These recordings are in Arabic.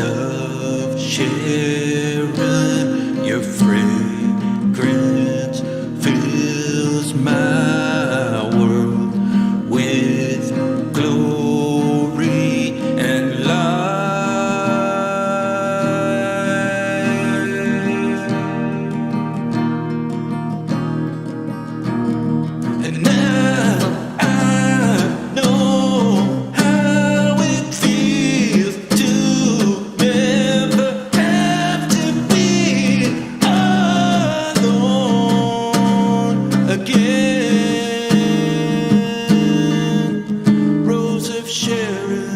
of Sharon, your fragrance fills my world with glory and light. And now I know how it feels to never have to be alone again. Rose of Sharon.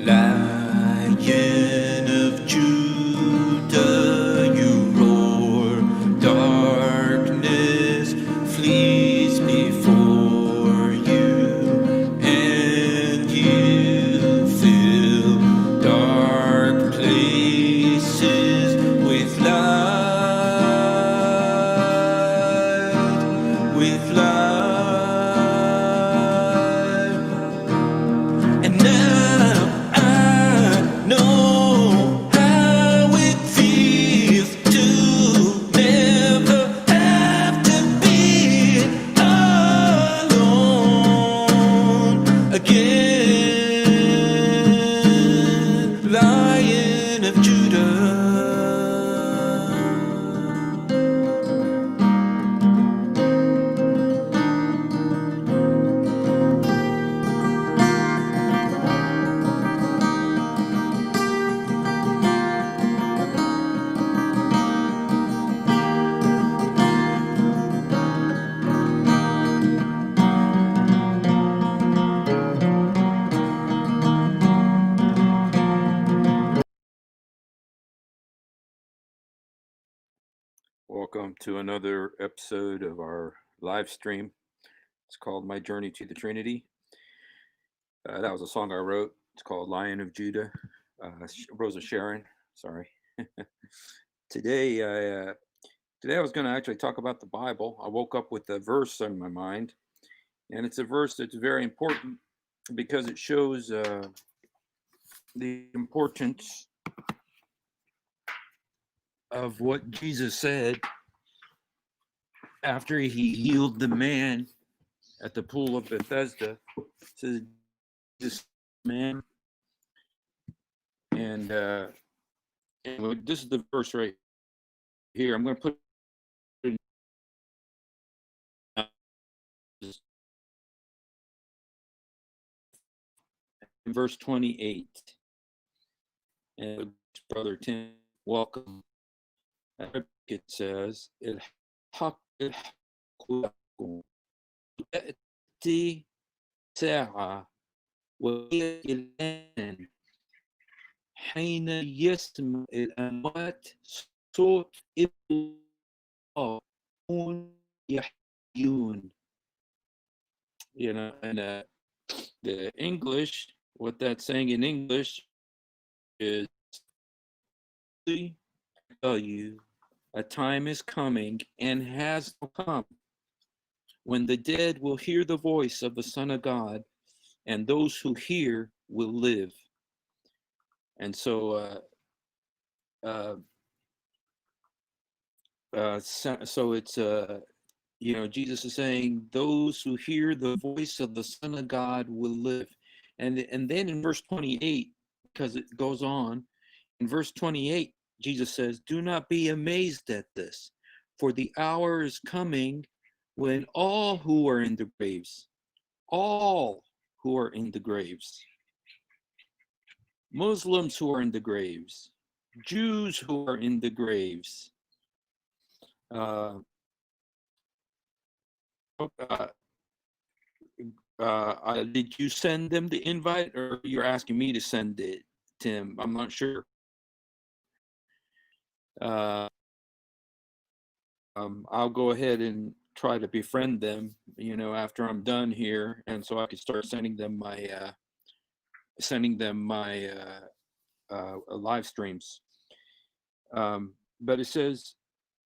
Lion of Judah, you roar, darkness flees before you, and you fill dark places with light, with light. And now I know how it feels to never have to be alone again. Lion of Judah. Welcome to another episode of our live stream. It's called My Journey to the Trinity. That was a song I wrote. It's called Lion of Judah, Rose of Sharon. Sorry. today, today I was going to actually talk about the Bible. I woke up with a verse on my mind, and it's a verse that's very important because it shows the importance of what Jesus said after he healed the man at the pool of Bethesda. It says, "This man," and this is the verse right here. I'm going to put it in verse 28. And Brother Tim, welcome. It says, تأتي ساعة وهي الآن حين يسمع الأموات صوت ابن الله يحيون. You know, and the English, what that's saying in English is, I tell you, a time is coming and has come when the dead will hear the voice of the Son of God, and those who hear will live. And so, so it's you know, Jesus is saying those who hear the voice of the Son of God will live. And then in verse 28, because it goes on, in verse 28, Jesus says, "Do not be amazed at this, for the hour is coming when all who are in the graves, all who are in the graves, Muslims who are in the graves, Jews who are in the graves, did you send them the invite, or you're asking me to send it, Tim? I'm not sure. I'll go ahead and try to befriend them, you know, after I'm done here, and so I can start sending them my live streams. But it says,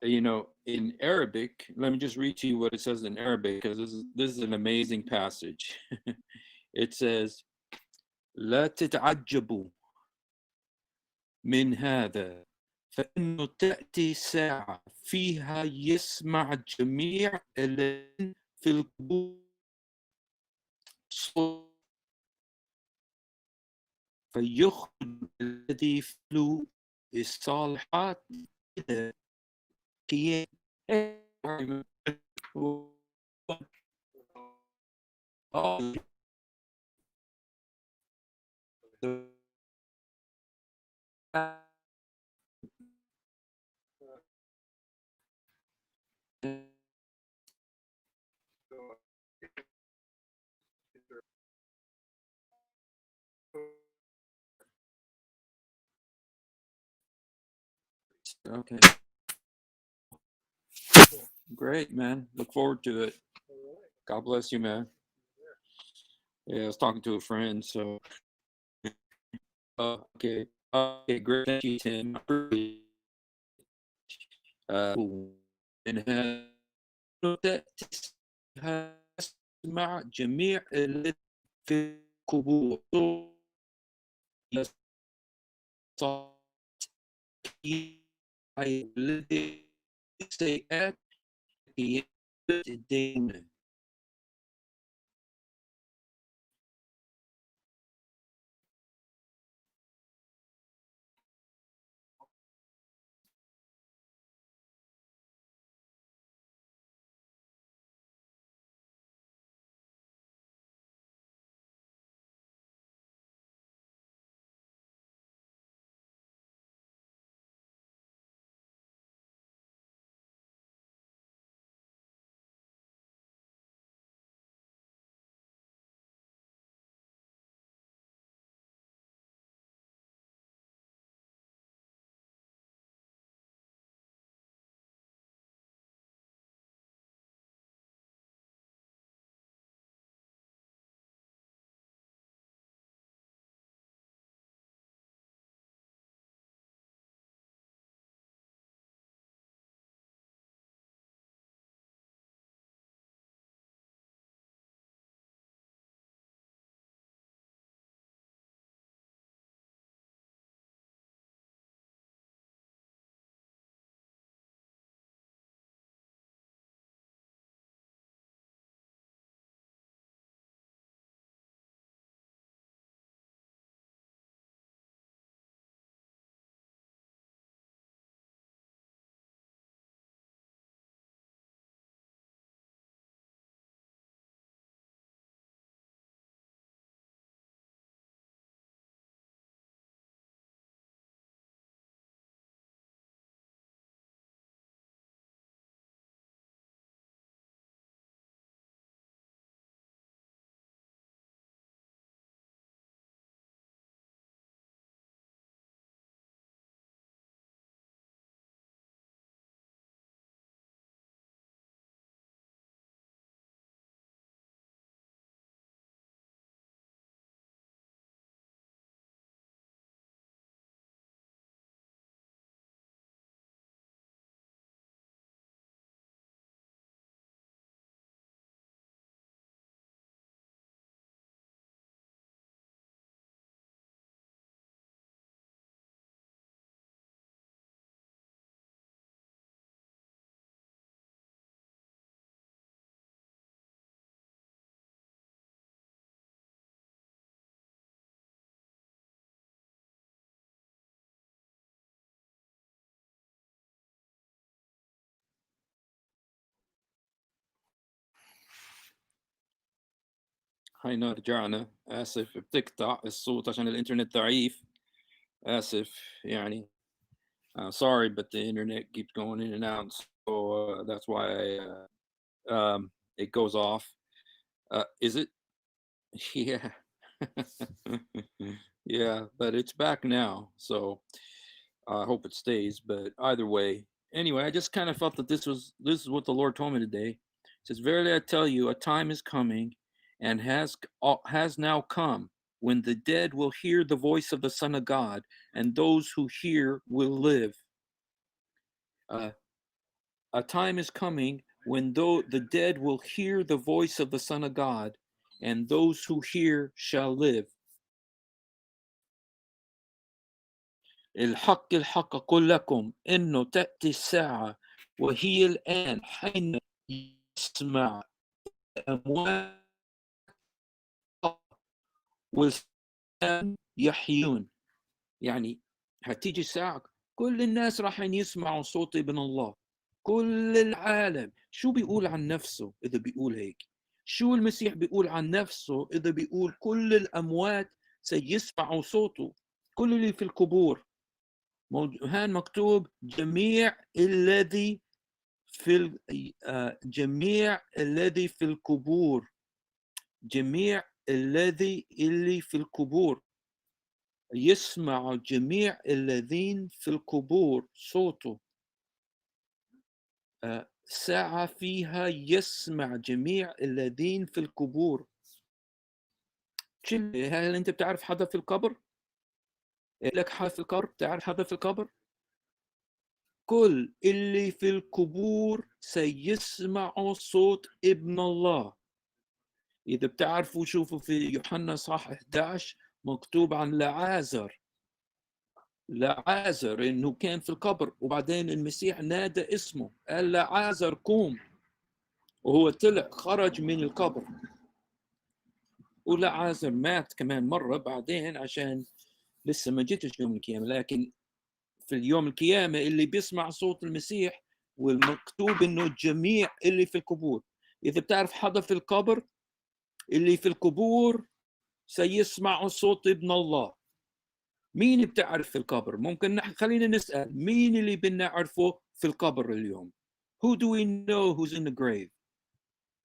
You know, in Arabic, let me just read to you what it says in Arabic because this is an amazing passage. It says, لا تتعجبوا من هذا فإنه تأتي ساعة فيها يسمع جميع الذين في القبور صوت فيخرج الذي فعلوا الصالحات إلى قيام Okay, great, man. Look forward to it. God bless you, man. Yeah, I was talking to a friend, so okay. Okay, great. Thank you, Tim. Uh, إنها تسمع جميع الذي في القبور الذي سيأتي الدين. هاي رجعنا. آسف بتقطع الصوت عشان الإنترنت ضعيف. آسف يعني. Sorry, but the internet keeps going in and out, so that's why it goes off. Is it? Yeah. Yeah, but it's back now, so I hope it stays. But either way, anyway, I just kind of felt that this is what the Lord told me today. It says, "Verily I tell you, a time is coming, and has now come, when the dead will hear the voice of the Son of God, and those who hear will live." Uh, a time is coming when though the dead will hear the voice of the Son of God, and those who hear shall live. الحق الحق أقول لكم إنه تأتي الساعة وهي الآن حين يسمع الأموات والسام يحيون. يعني هتيجي الساعة كل الناس راح يسمعوا صوت ابن الله، كل العالم. شو بيقول عن نفسه إذا بيقول هيك؟ شو المسيح بيقول عن نفسه إذا بيقول كل الأموات سيسمعوا صوته؟ كل اللي في القبور هان مكتوب جميع الذي في جميع الذي في القبور، جميع اللي في القبور يسمع جميع الذين في القبور صوته. ساعة فيها يسمع جميع الذين في القبور. هل أنت بتعرف حدا في القبر؟ لك حدا في القبر؟ بتعرف حدا في القبر؟ كل اللي في القبور سيسمعوا صوت ابن الله. إذا بتعرفوا شوفوا في يوحنا صح 11 مكتوب عن لعازر إنه كان في القبر، وبعدين المسيح نادى اسمه قال لعازر قوم، وهو طلع خرج من القبر. ولعازر مات كمان مرة بعدين عشان لسه ما جيتش يوم القيامة. لكن في اليوم القيامة اللي بيسمع صوت المسيح، والمكتوب إنه جميع اللي في القبور. إذا بتعرف حدا في القبر، اللي في القبور سيسمعوا صوت ابن الله. مين بتعرف في القبر؟ ممكن خلينا نسأل مين اللي بنعرفه في القبر اليوم؟ Who do we know who's in the grave?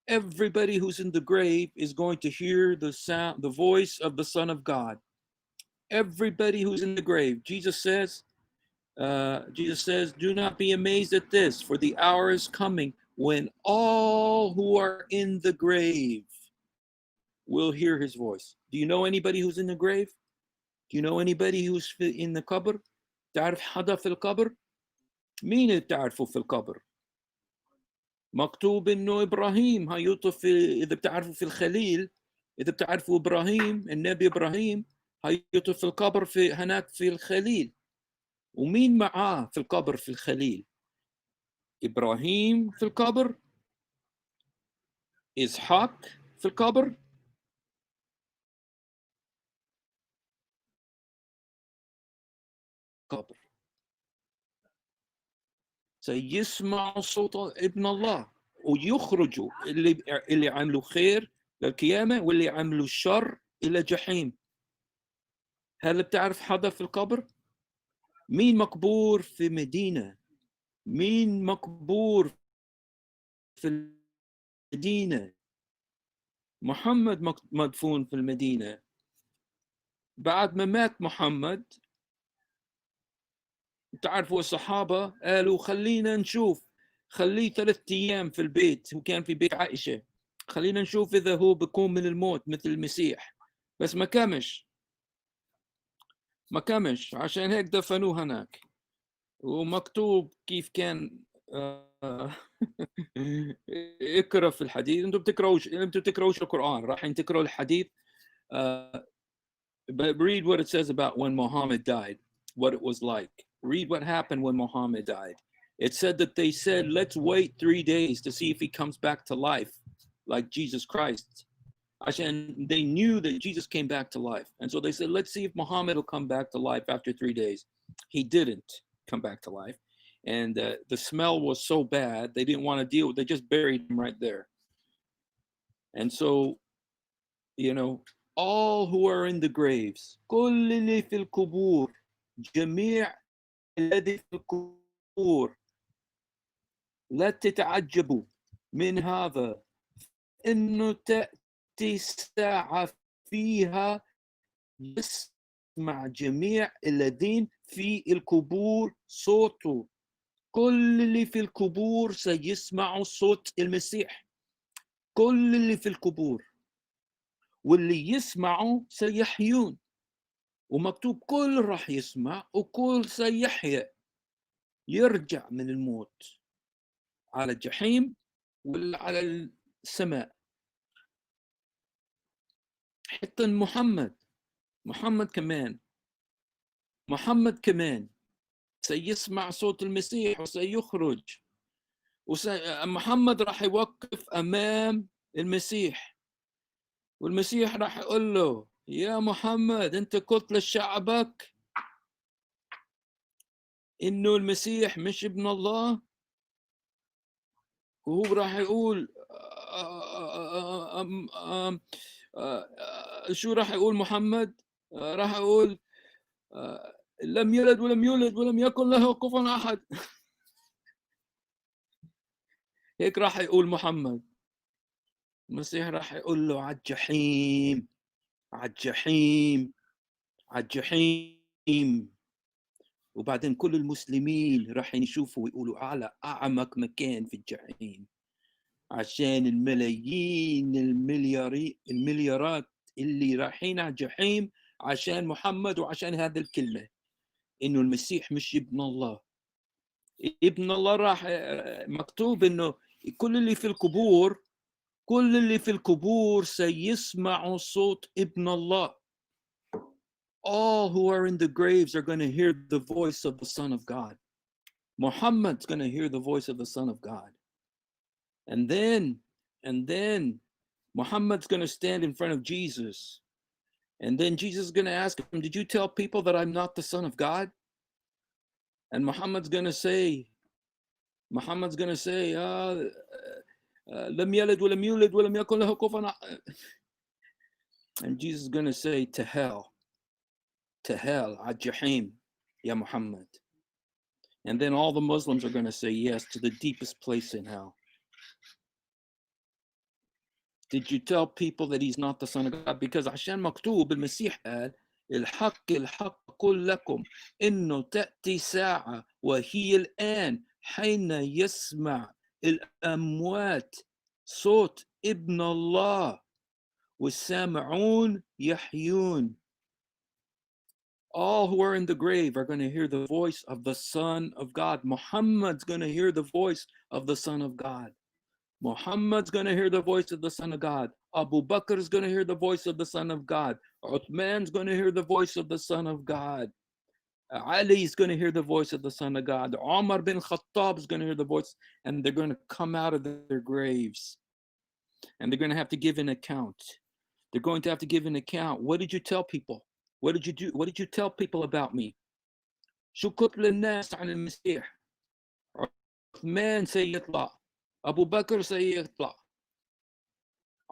Everybody who's in the grave is going to hear the sound, the voice of the Son of God. Everybody who's in the grave. Jesus says, do not be amazed at this, for the hour is coming when all who are in the grave will hear his voice. Do you know anybody who's in the grave? Do you know anybody who's in the قبر؟ تعرف حدا في القبر؟ مين اللي بتعرفه في القبر؟ مكتوب انه ابراهيم هيطف اذا بتعرفوا في الخليل، اذا بتعرفوا ابراهيم النبي ابراهيم هيطف في القبر في هناك في الخليل. ومين معاه في القبر في الخليل؟ ابراهيم في القبر، اسحاق في القبر، قبر سيسمع صوت ابن الله ويخرجوا اللي عملوا خير للقيامة واللي عملوا شر إلى جحيم. هل بتعرف حدا في القبر؟ مين مقبور في مدينة؟ مين مقبور في المدينة؟ محمد مدفون في المدينة. بعد ما مات محمد تعرفوا الصحابة قالوا خلينا نشوف، خليه 3 أيام في البيت، وكان في بيت عائشة، خلينا نشوف إذا هو بيقوم من الموت مثل المسيح. بس ما كمش عشان هيك دفنوه هناك. ومكتوب كيف كان اقرا في الحديث. انتم بتقراوش القرآن، راح تقروا الحديث. But read what it says about when Muhammad died, what it was like. Read what happened when Muhammad died. It said that they said, let's wait 3 days to see if he comes back to life, like Jesus Christ. And they knew that Jesus came back to life. And so they said, let's see if Muhammad will come back to life after 3 days. He didn't come back to life. And the smell was so bad, they didn't want to deal with it. They just buried him right there. And so, you know, all who are in the graves, كل اللي في القبور، جميع الذي في القبور، لا تتعجبوا من هذا، إنه تأتي الساعة فيها يسمع جميع الذين في القبور صوته. كل اللي في القبور سيسمعوا صوت المسيح، كل اللي في القبور، واللي يسمعوا سيحيون. ومكتوب كل راح يسمع وكل سيحيا، يرجع من الموت. على الجحيم ولا على السماء؟ حتى محمد كمان سيسمع صوت المسيح وسيخرج، محمد راح يوقف أمام المسيح، والمسيح راح يقول له يا محمد أنت قلت لشعبك إنه المسيح مش ابن الله، وهو راح يقول شو راح يقول محمد؟ راح يقول لم يلد ولم يولد ولم يكن له كفوا أحد. هيك راح يقول محمد. المسيح راح يقول له عالجحيم عالجحيم عالجحيم. وبعدين كل المسلمين راح يشوفوا ويقولوا على أعمق مكان في الجحيم، عشان الملايين المليارات اللي رايحين على الجحيم عشان محمد وعشان هذا الكلمة إنه المسيح مش ابن الله. ابن الله راح مكتوب إنه كل اللي في القبور سيسمعوا صوت ابن الله. All who are in the graves are going to hear the voice of the Son of God. Muhammad's going to hear the voice of the Son of God. And then Muhammad's going to stand in front of Jesus. And then Jesus is going to ask him, did you tell people that I'm not the Son of God? And Muhammad's going to say, لم يلد ولم يولد ولم يكن له كفوا. And Jesus is going to say, to hell, al-Jahim, ya Muhammad. And then all the Muslims are going to say yes, to the deepest place in hell. Did you tell people that he's not the Son of God? Because عشان مكتوب المسيح قال الحق أقول لكم إنه تأتي ساعة وهي الآن حين يسمع الأموات صوت ابن الله والسامعون يحيون. All who are in the grave are going to hear the voice of the Son of God. Muhammad's going to hear the voice of the Son of God. Muhammad's going to hear the voice of the Son of God. Abu Bakr is going to hear the voice of the Son of God. Uthman's going to hear the voice of the Son of God. Ali is going to hear the voice of the Son of God. Umar bin Khattab is going to hear the voice, and they're going to come out of their graves. And they're going to have to give an account. They're going to have to give an account. What did you tell people? What did you do? What did you tell people about me? شو قلت للناس عن المسيح؟ عثمان سيطلع، أبو بكر سيطلع،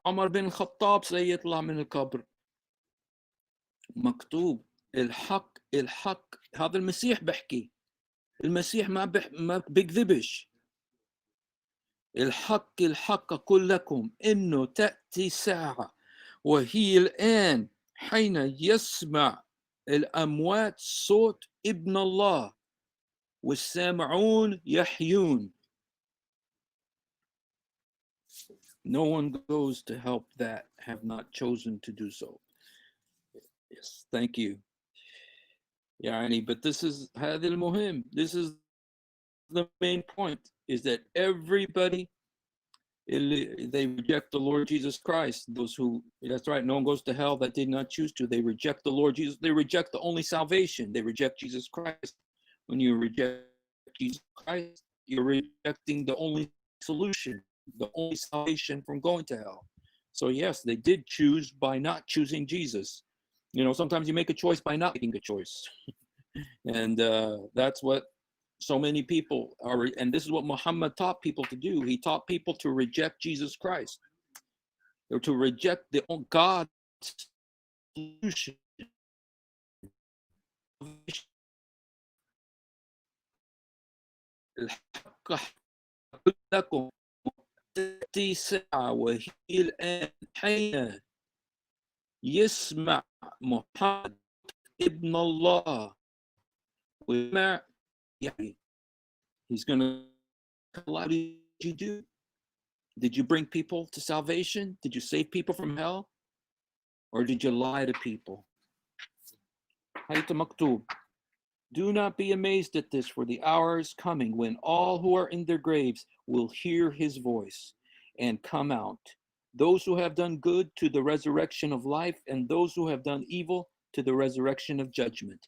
عمر بن الخطاب سيطلع من القبر. مكتوب الحق هذا المسيح بحكي، المسيح ما بيكذبش. الحق أقول لكم إنه تأتي ساعة وهي الآن حين يسمع الأموات صوت ابن الله والسامعون يحيون. No one goes to help that have not chosen to do so. Yes, thank you. But this is هذا المهم. This is the main point, is that everybody, they reject the Lord Jesus Christ. Those who, that's right, no one goes to hell that did not choose to. They reject the Lord Jesus. They reject the only salvation. They reject Jesus Christ. When you reject Jesus Christ, you're rejecting the only solution, the only salvation from going to hell. So yes, they did choose by not choosing Jesus. Sometimes you make a choice by not making a choice. And that's what so many people are, and this is what Muhammad taught people to do. He taught people to reject Jesus Christ, or to reject the God's solution. لكم تأتي ساعة وهي الآن حين يسمع محمد ابن الله وما he's going to, what did you do? Did you bring people to salvation? Did you save people from hell? Or did you lie to people? هيدا مكتوب. Do not be amazed at this, for the hour is coming when all who are in their graves will hear his voice and come out. Those who have done good to the resurrection of life, and those who have done evil to the resurrection of judgment.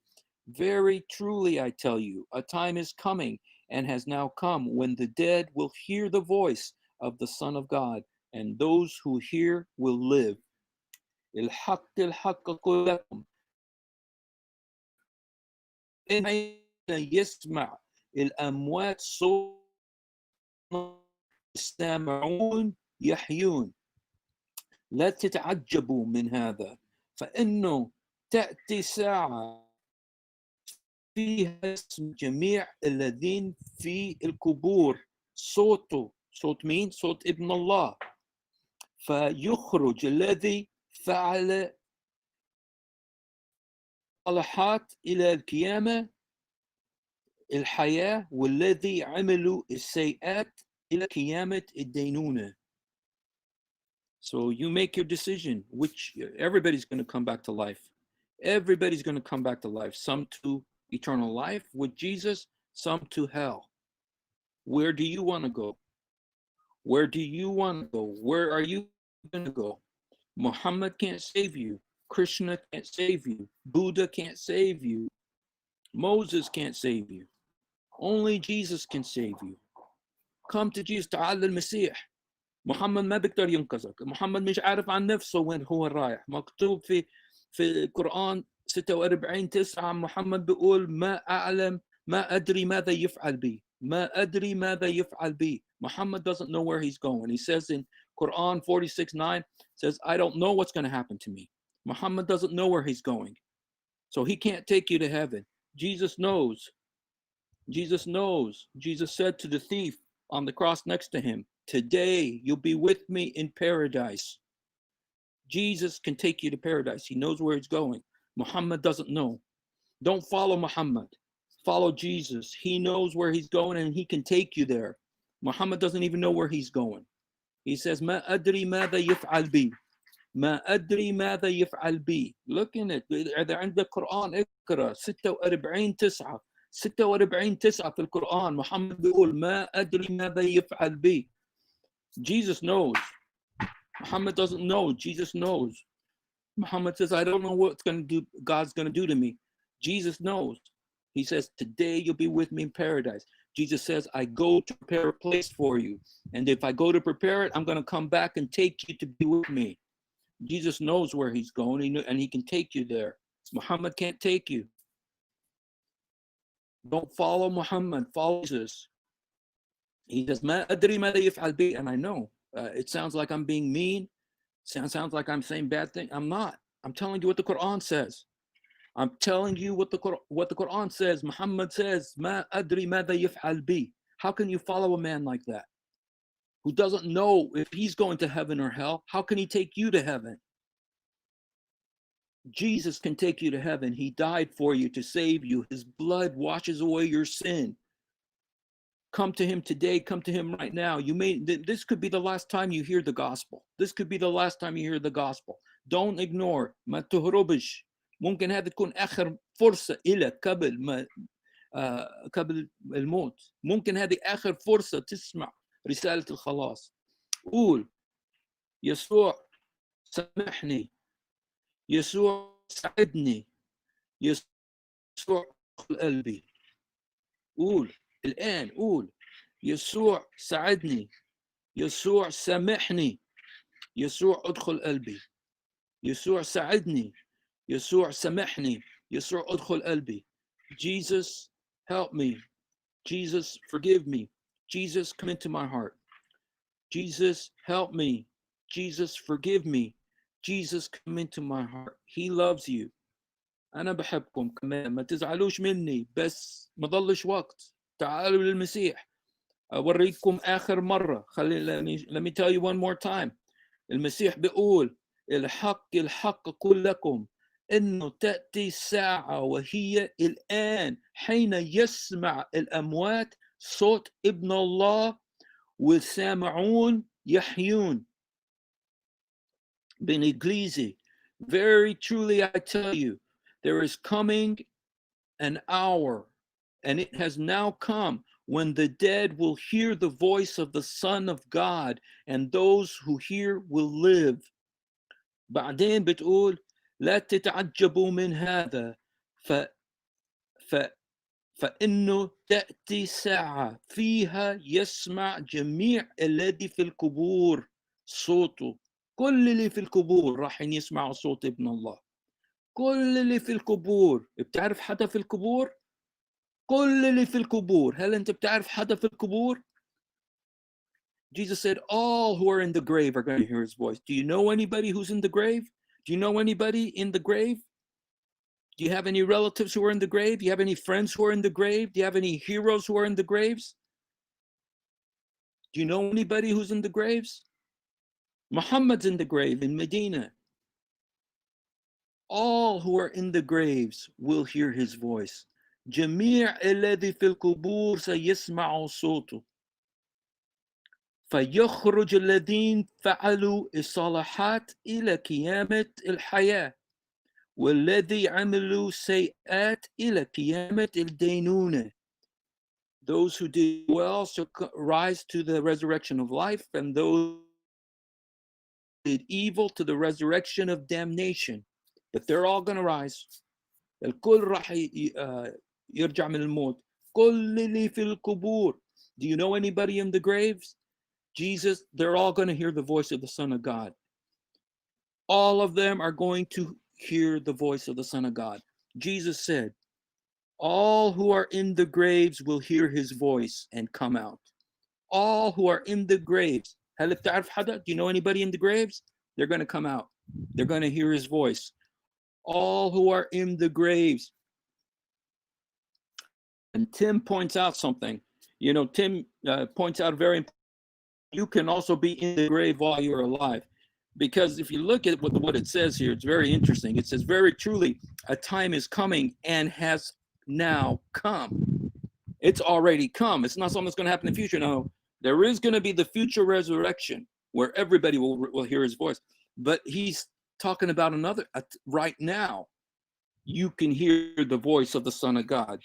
Very truly, I tell you, a time is coming and has now come when the dead will hear the voice of the Son of God, and those who hear will live. الحق أقول لكم إن يسمع الأموات صوت السامعون يحيون. لا تتعجبوا من هذا، فإنه تأتي ساعة فيها اسم جميع الذين في القبور صوته، صوت مين؟ صوت ابن الله، فيخرج الذي فعل الصالحات إلى القيامة الحياة، والذي عملوا السيئات إلى قيامة الدينونة. So you make your decision, which everybody's going to come back to life. Everybody's going to come back to life. Some to eternal life with Jesus, some to hell. Where do you want to go? Where do you want to go? Where are you going to go? Muhammad can't save you. Krishna can't save you. Buddha can't save you. Moses can't save you. Only Jesus can save you. Come to Jesus. تعال للمسيح. محمد ما بيقدر ينقذك. محمد مش عارف عن نفسه وين هو رايح. مكتوب في القرآن 46:9 محمد بيقول ما أعلم ما أدري ماذا يفعل بي. ما أدري ماذا يفعل بي. Muhammad doesn't know where he's going. He says in Quran 46:9 says, I don't know what's going to happen to me. Muhammad doesn't know where he's going. So he can't take you to heaven. Jesus knows. Jesus knows. Jesus said to the thief on the cross next to him, today you'll be with me in paradise. Jesus can take you to paradise. He knows where he's going. Muhammad doesn't know. Don't follow Muhammad. Follow Jesus. He knows where he's going and he can take you there. Muhammad doesn't even know where he's going. He says, ما أدري ماذا يفعل بي. ما أدري ماذا يفعل بي. Look in it. إذا عندك قرآن اقرأ 46:9. 46:9 في القرآن. محمد بيقول ما أدري ماذا يفعل بي. Jesus knows. Muhammad doesn't know. Jesus knows. Muhammad says, I don't know what's going to do. God's going to do to me. Jesus knows. He says, today you'll be with me in paradise. Jesus says, I go to prepare a place for you. And if I go to prepare it, I'm going to come back and take you to be with me. Jesus knows where he's going and he can take you there. Muhammad can't take you. Don't follow Muhammad, follow Jesus. He says, ما أدري ماذا يفعل بي. And I know it sounds like I'm being mean. Sounds like I'm saying bad things. I'm not. I'm telling you what the Quran says. I'm telling you what the Quran says. Muhammad says, ما أدري ماذا يفعل بي. How can you follow a man like that who doesn't know if he's going to heaven or hell? How can he take you to heaven? Jesus can take you to heaven. He died for you to save you. His blood washes away your sin. Come to him today. Come to him right now. This could be the last time you hear the gospel. This could be the last time you hear the gospel. Don't ignore. ما تهربش. ممكن هذا تكون آخر فرصة إلك قبل الموت. ممكن هذه آخر فرصة تسمع رسالة الخلاص. قول يسوع سامحني. يسوع ساعدني. يسوع ادخل قلبي. قول الآن. قول يسوع ساعدني. يسوع سامحني. يسوع ادخل قلبي. يسوع ساعدني. يسوع سامحني. يسوع ادخل قلبي. Jesus, help me. Jesus, forgive me. Jesus, come into my heart. Jesus, help me. Jesus, forgive me. Jesus, come into my heart. He loves you. أنا بحبكم كمان. ما تزعلوش مني. بس ما ضلش وقت. تعالوا للمسيح. أوريكم آخر مرة. Let me tell you one more time. المسيح بيقول الحق أقول لكم إنه تأتي الساعة وهي الآن حين يسمع الأموات صوت ابن الله والسامعون يحيون. بالإنجليزي. Very truly I tell you, there is coming an hour, and it has now come, when the dead will hear the voice of the Son of God, and those who hear will live. بعدين بتقول لا تتعجبوا من هذا ف ف فإنه تأتي ساعة فيها يسمع جميع الذي في القبور صوته. كل اللي في القبور راح يسمعوا صوت ابن الله. كل اللي في القبور. بتعرف حدا في القبور؟ كل اللي في القبور. هل أنت بتعرف حدا في القبور؟ Jesus said, all who are in the grave are going to hear his voice. Do you know anybody who's in the grave? Do you know anybody in the grave? Do you have any relatives who are in the grave? Do you have any friends who are in the grave? Do you have any heroes who are in the graves? Do you know anybody who's in the graves? Muhammad's in the grave in Medina. All who are in the graves will hear his voice. جميع الذي في القبور سيسمعوا صوته. فيخرج الذين فعلوا الصالحات إلى قيامة الحياة، والذي عملوا سيئات إلى قيامة الدينونة. Those who did well shall rise to the resurrection of life, and those who did evil to the resurrection of damnation. But they're all going to rise. الكل راح يرجع من الموت. كل اللي في القبور. Do you know anybody in the graves? Jesus, they're all going to hear the voice of the Son of God. All of them are going to hear the voice of the Son of God. Jesus said, all who are in the graves will hear his voice and come out. All who are in the graves. هل بتعرف حدا? Do you know anybody in the graves? They're going to come out. They're going to hear his voice. All who are in the graves. And Tim points out something. You know, Tim points out very important. You can also be in the grave while you're alive. Because if you look at what it says here, it's very interesting. It says, very truly, a time is coming and has now come. It's already come. It's not something that's going to happen in the future. No, there is going to be the future resurrection where everybody will hear his voice. But he's talking about another, right now, you can hear the voice of the Son of God.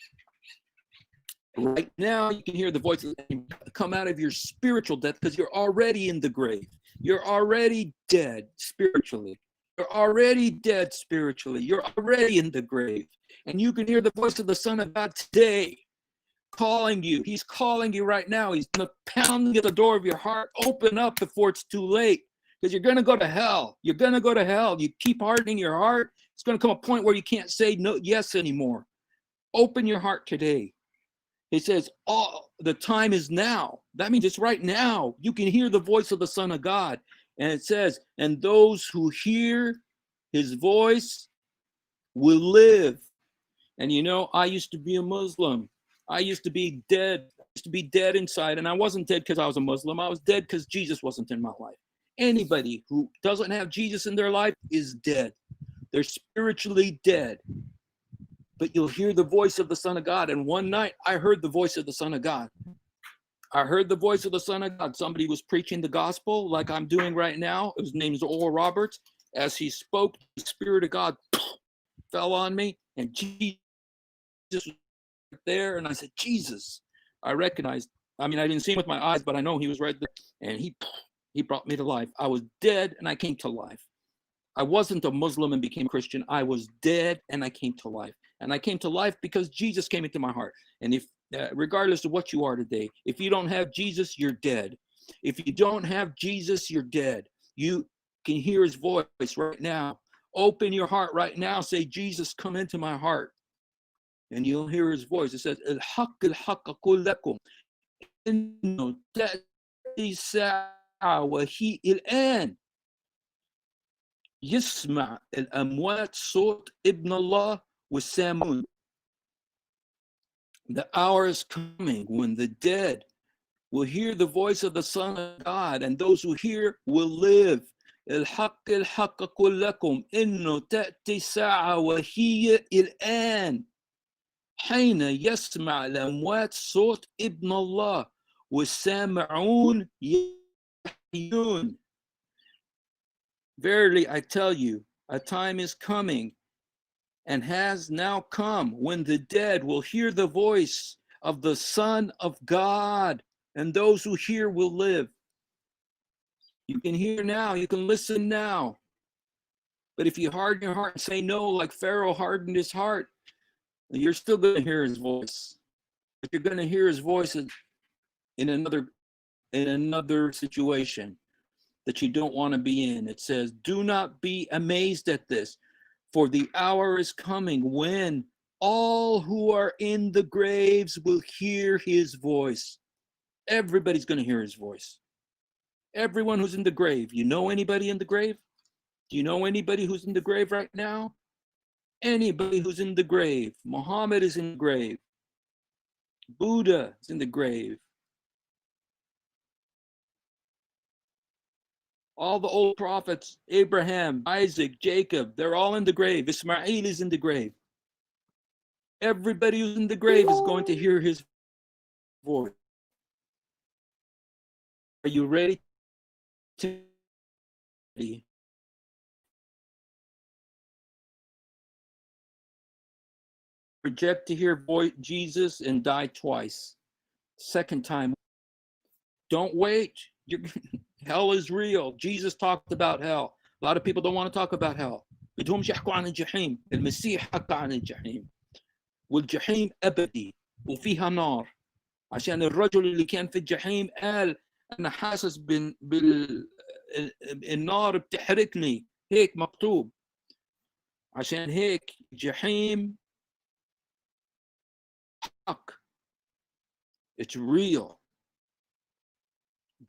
Right now, you can hear the voice come out of your spiritual death because you're already in the grave. You're already dead spiritually. You're already dead spiritually. You're already in the grave. And you can hear the voice of the Son of God today calling you. He's calling you right now. He's pounding at the door of your heart. Open up before it's too late, because you're going to go to hell. You're going to go to hell. You keep hardening your heart. It's going to come a point where you can't say no, yes anymore. Open your heart today. He says, oh, the time is now. That means it's right now. You can hear the voice of the Son of God. And it says, and those who hear his voice will live. And you know, I used to be a Muslim. I used to be dead. I used to be dead inside. And I wasn't dead because I was a Muslim. I was dead because Jesus wasn't in my life. Anybody who doesn't have Jesus in their life is dead. They're spiritually dead. But you'll hear the voice of the Son of God. And one night I heard the voice of the Son of God. I heard the voice of the Son of God. Somebody was preaching the gospel like I'm doing right now. His name is Oral Roberts. As he spoke, the Spirit of God fell on me, and Jesus was right there. And I said, Jesus. I recognized, I mean, I didn't see him with my eyes, but I know he was right there. And he brought me to life. I was dead and I came to life. I wasn't a Muslim and became Christian. I was dead and I came to life. And I came to life because Jesus came into my heart. And if, regardless of what you are today, if you don't have Jesus, you're dead. If you don't have Jesus, you're dead. You can hear his voice right now. Open your heart right now. Say, Jesus, come into my heart. And you'll hear his voice. It says, الحق الحق أقول لكم إنه تأتي ساعة وهي الآن يسمع الأموات صوت ابن الله والسامون. The hour is coming when the dead will hear the voice of the Son of God, and those who hear will live. الحق الحق أقول لكم إنه تأتي ساعة وهي الآن حين يسمع الأموات صوت ابن الله والسامعون يحيون. Verily I tell you, a time is coming and has now come when the dead will hear the voice of the Son of God, and those who hear will live. You can hear now, you can listen now. But if you harden your heart and say no, like Pharaoh hardened his heart, you're still going to hear his voice. But you're going to hear his voice in another situation that you don't want to be in. It says, do not be amazed at this, for the hour is coming when all who are in the graves will hear his voice. Everybody's going to hear his voice. Everyone who's in the grave. You know anybody in the grave? Do you know anybody who's in the grave right now? Anybody who's in the grave. Muhammad is in the grave. Buddha is in the grave. All the old prophets, Abraham, Isaac, Jacob, they're all in the grave. Ismail is in the grave. Everybody who's in the grave is going to hear his voice. Are you ready to reject to hear Jesus and die twice? Second time, don't wait. Hell is real. Jesus talked about hell. A lot of people don't want to talk about hell. بدهمش يحكوا عن الجحيم. المسيح حكى عن الجحيم. والجحيم أبدي وفيها نار. عشان الرجل اللي كان في الجحيم قال أنا حاسس النار بتحرقني. هيك مكتوب. عشان هيك جحيم حق. It's real.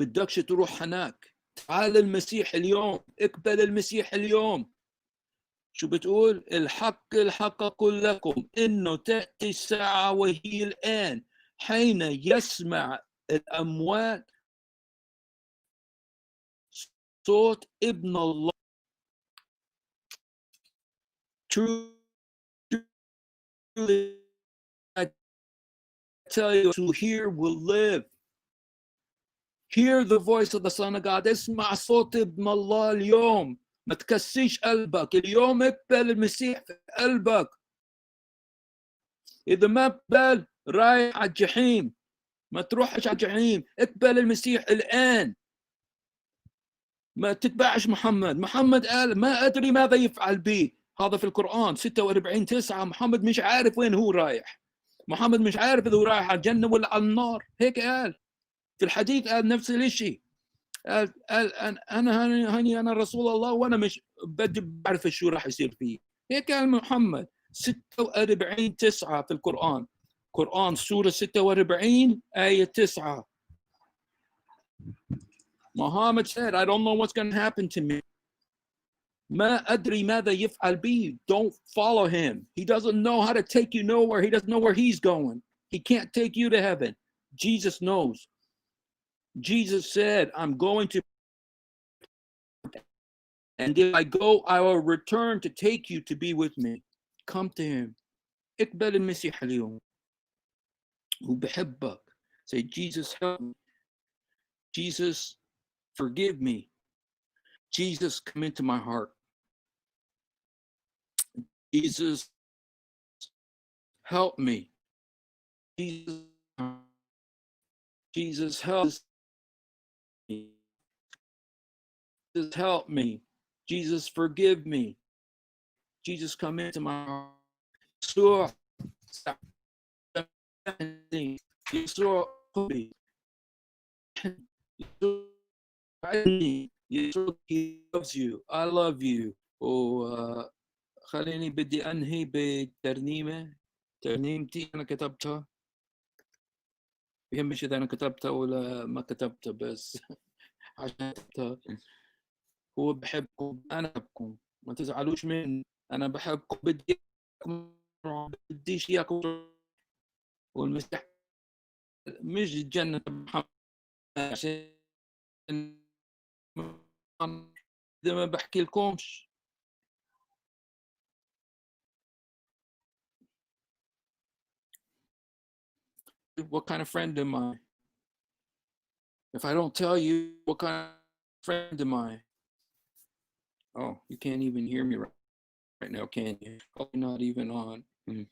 بدكش تروح هناك. تعال المسيح اليوم. اقبل المسيح اليوم. شو بتقول؟ الحق أقول لكم إنه تأتي الساعة وهي الآن حين يسمع الأموات صوت ابن الله. Truly, I tell you, to hear will live. Hear the voice of the Son of God. اسمع صوت ابن الله اليوم. ما تكسيش قلبك. اليوم اقبل المسيح في قلبك. إذا ما اقبل رايح على الجحيم. ما تروحش على الجحيم. اقبل المسيح الآن. ما تتبعش محمد قال ما أدري ماذا يفعل بي. هذا في القرآن 46:9. محمد مش عارف وين هو رايح. محمد مش عارف إذا هو رايح على الجنة ولا على النار. هيك قال. في الحديث قال نفس الشيء. قال أنا رسول الله وأنا مش بدي بعرف شو راح يصير فيه. هيك قال محمد 46:9 في القرآن. قرآن سورة 46 آية 9. Muhammad said, I don't know what's going to happen to me. ما أدري ماذا يفعل بي. Don't follow him. He doesn't know how to take you nowhere. He doesn't know where he's going. He can't take you to heaven. Jesus knows. Jesus said, I'm going to, and if I go, I will return to take you to be with me. Come to him. اقبل المسيح اليوم. وبحبك. Say, Jesus, help me. Jesus, forgive me. Jesus, come into my heart. Jesus, help me. Jesus, help me. Jesus, help me. Jesus, forgive me. Jesus, come into my heart. He loves you. I love you. خليني بدي أنهي ترنيمتي أنا كتبتها. بيهمش إذا أنا كتبتها ولا ما كتبتها بس عشان كتبتها. هو بحبكم أنا بحبكم ما تزعلوش مني. أنا بحبكم بديش إياكم والمسيح مش الجنة محمد عشان إذا ما بحكي لكمش. What kind of friend am I? If I don't tell you, what kind of friend am I? Oh, you can't even hear me right. right now, can you? Probably not even on. Let me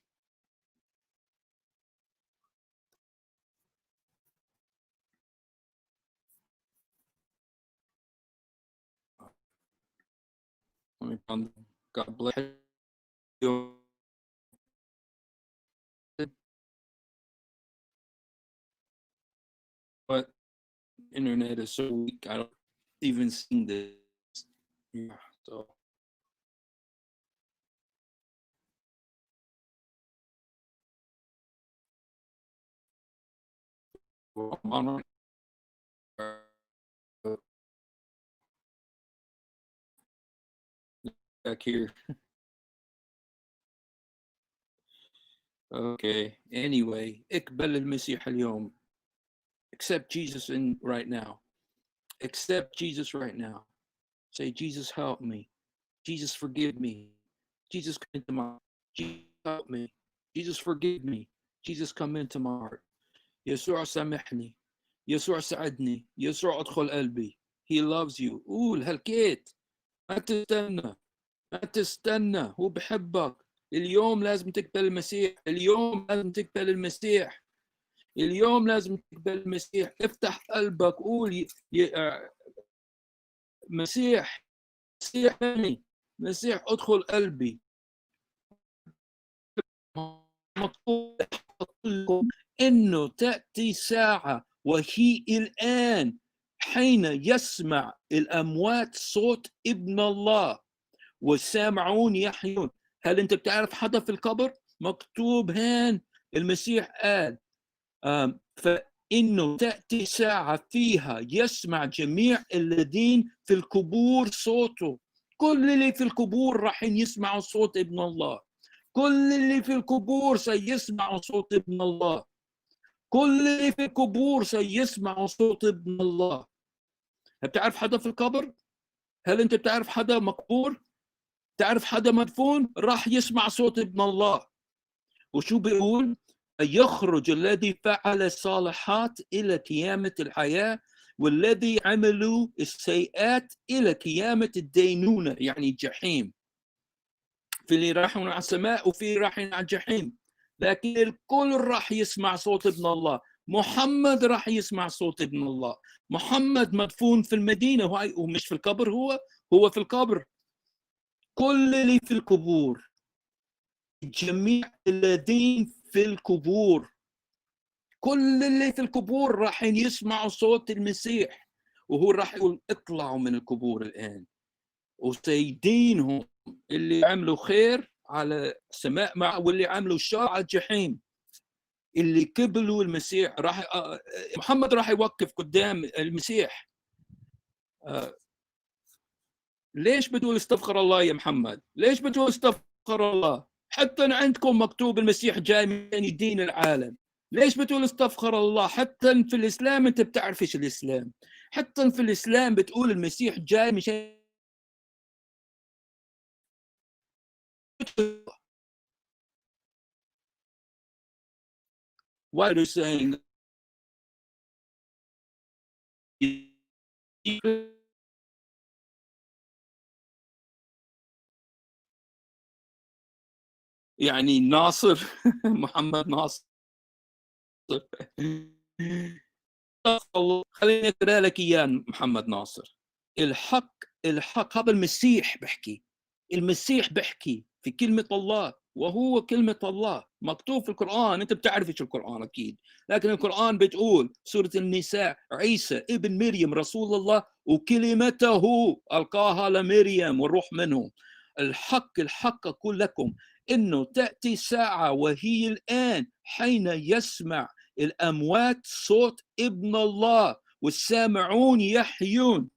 God bless you. But internet is so weak, I don't even see this. Yeah, so. Well, I'm on back here. Okay. Anyway, اقبل المسيح اليوم. Accept Jesus in right now. Accept Jesus right now. Say, Jesus, help me. Jesus, forgive me. Jesus, come into my heart. Jesus, help me. Jesus, forgive me. Jesus, come into my heart. يسوع سامحني. يسوع ساعدني. يسوع ادخل قلبي. He loves you. قول هلكيت. ما تستنى. ما تستنى. هو بحبك. اليوم لازم تقبل المسيح. اليوم لازم تقبل المسيح. اليوم لازم تقبل المسيح. افتح قلبك. قول مسيح. مسيح مني. مسيح ادخل قلبي. مطلوب لكم انه تاتي ساعه وهي الان حين يسمع الاموات صوت ابن الله والسامعون يحيون. هل انت بتعرف حدا في القبر؟ مكتوب هان المسيح قال فانه تاتي ساعه فيها يسمع جميع الذين في القبور صوته. كل اللي في القبور راح يسمعوا صوت ابن الله. كل اللي في القبور سيسمعوا صوت ابن الله. كل اللي في القبور سيسمعوا صوت ابن الله. بتعرف حدا في القبر؟ هل انت بتعرف حدا مقبور؟ تعرف حدا مدفون؟ راح يسمع صوت ابن الله. وشو بيقول؟ يخرج الذي فعل الصالحات إلى قيامة الحياة والذي عملوا السيئات إلى قيامة الدينونة، يعني الجحيم. في اللي راحوا على السماء وفي رايحين على الجحيم، لكن الكل راح يسمع صوت ابن الله. محمد راح يسمع صوت ابن الله. محمد مدفون في المدينة ومش في القبر. هو في القبر. كل اللي في القبور، جميع الذين في القبور، كل اللي في القبور راح يسمعوا صوت المسيح، وهو راح يقول اطلعوا من القبور الآن وسيدينهم اللي عملوا خير على السماء مع واللي عملوا شر على الجحيم. اللي قبلوا المسيح راح محمد راح يوقف قدام المسيح. ليش بتقول استغفر الله يا محمد؟ ليش بتقول استغفر الله؟ حتى عندكم مكتوب المسيح جاي من يدين العالم. ليش بتقول استغفر الله؟ حتى في الإسلام أنت بتعرف إيش الإسلام. حتى في الإسلام بتقول المسيح جاي مشان Why are you saying يعني ناصر محمد ناصر؟ خليني اقرا لك اياه محمد ناصر. الحق هذا المسيح بحكي. المسيح بحكي في كلمة الله، وهو كلمة الله مكتوب في القرآن. أنت بتعرف إيش القرآن أكيد، لكن القرآن بتقول سورة النساء عيسى ابن مريم رسول الله وكلمته ألقاها لمريم والروح منه. الحق أقول لكم إنه تأتي ساعة وهي الآن حين يسمع الأموات صوت ابن الله والسامعون يحيون.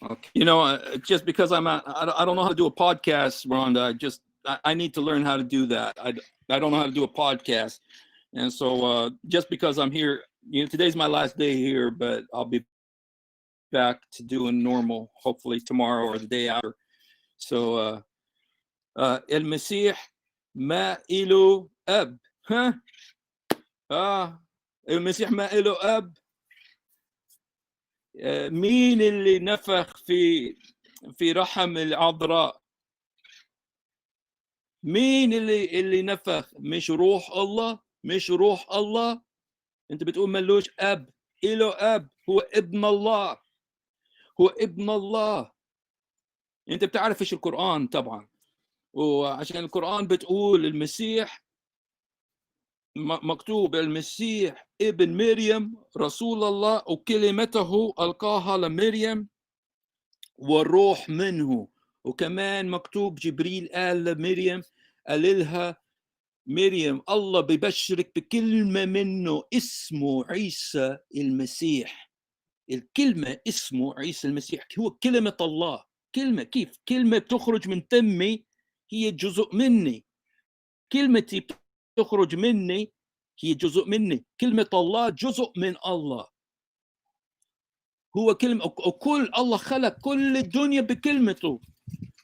Okay. You know, just because I don't know how to do a podcast, Rhonda. I need to learn how to do that. I don't know how to do a podcast, and so just because I'm here, today's my last day here, but I'll be back to doing normal, hopefully tomorrow or the day after. So, المسيح ما إله أب، ها؟ المسيح ما له اب. مين اللي نفخ في رحم العذراء؟ مين اللي نفخ؟ مش روح الله؟ مش روح الله؟ انت بتقول ملوش اب، له اب، هو ابن الله، هو ابن الله. انت بتعرف ايش القرآن طبعا، وعشان القرآن بتقول المسيح مكتوب المسيح ابن مريم رسول الله وكلمته ألقاها لمريم والروح منه. وكمان مكتوب جبريل قال لمريم، قال لها مريم الله ببشرك بكلمة منه اسمه عيسى المسيح. الكلمة اسمه عيسى المسيح، هو كلمة الله. كلمة كيف؟ كلمة بتخرج من تمي هي جزء مني، كلمتي تخرج مني هي جزء مني، كلمة الله جزء من الله. هو كلمة، وكل الله خلق كل الدنيا بكلمته،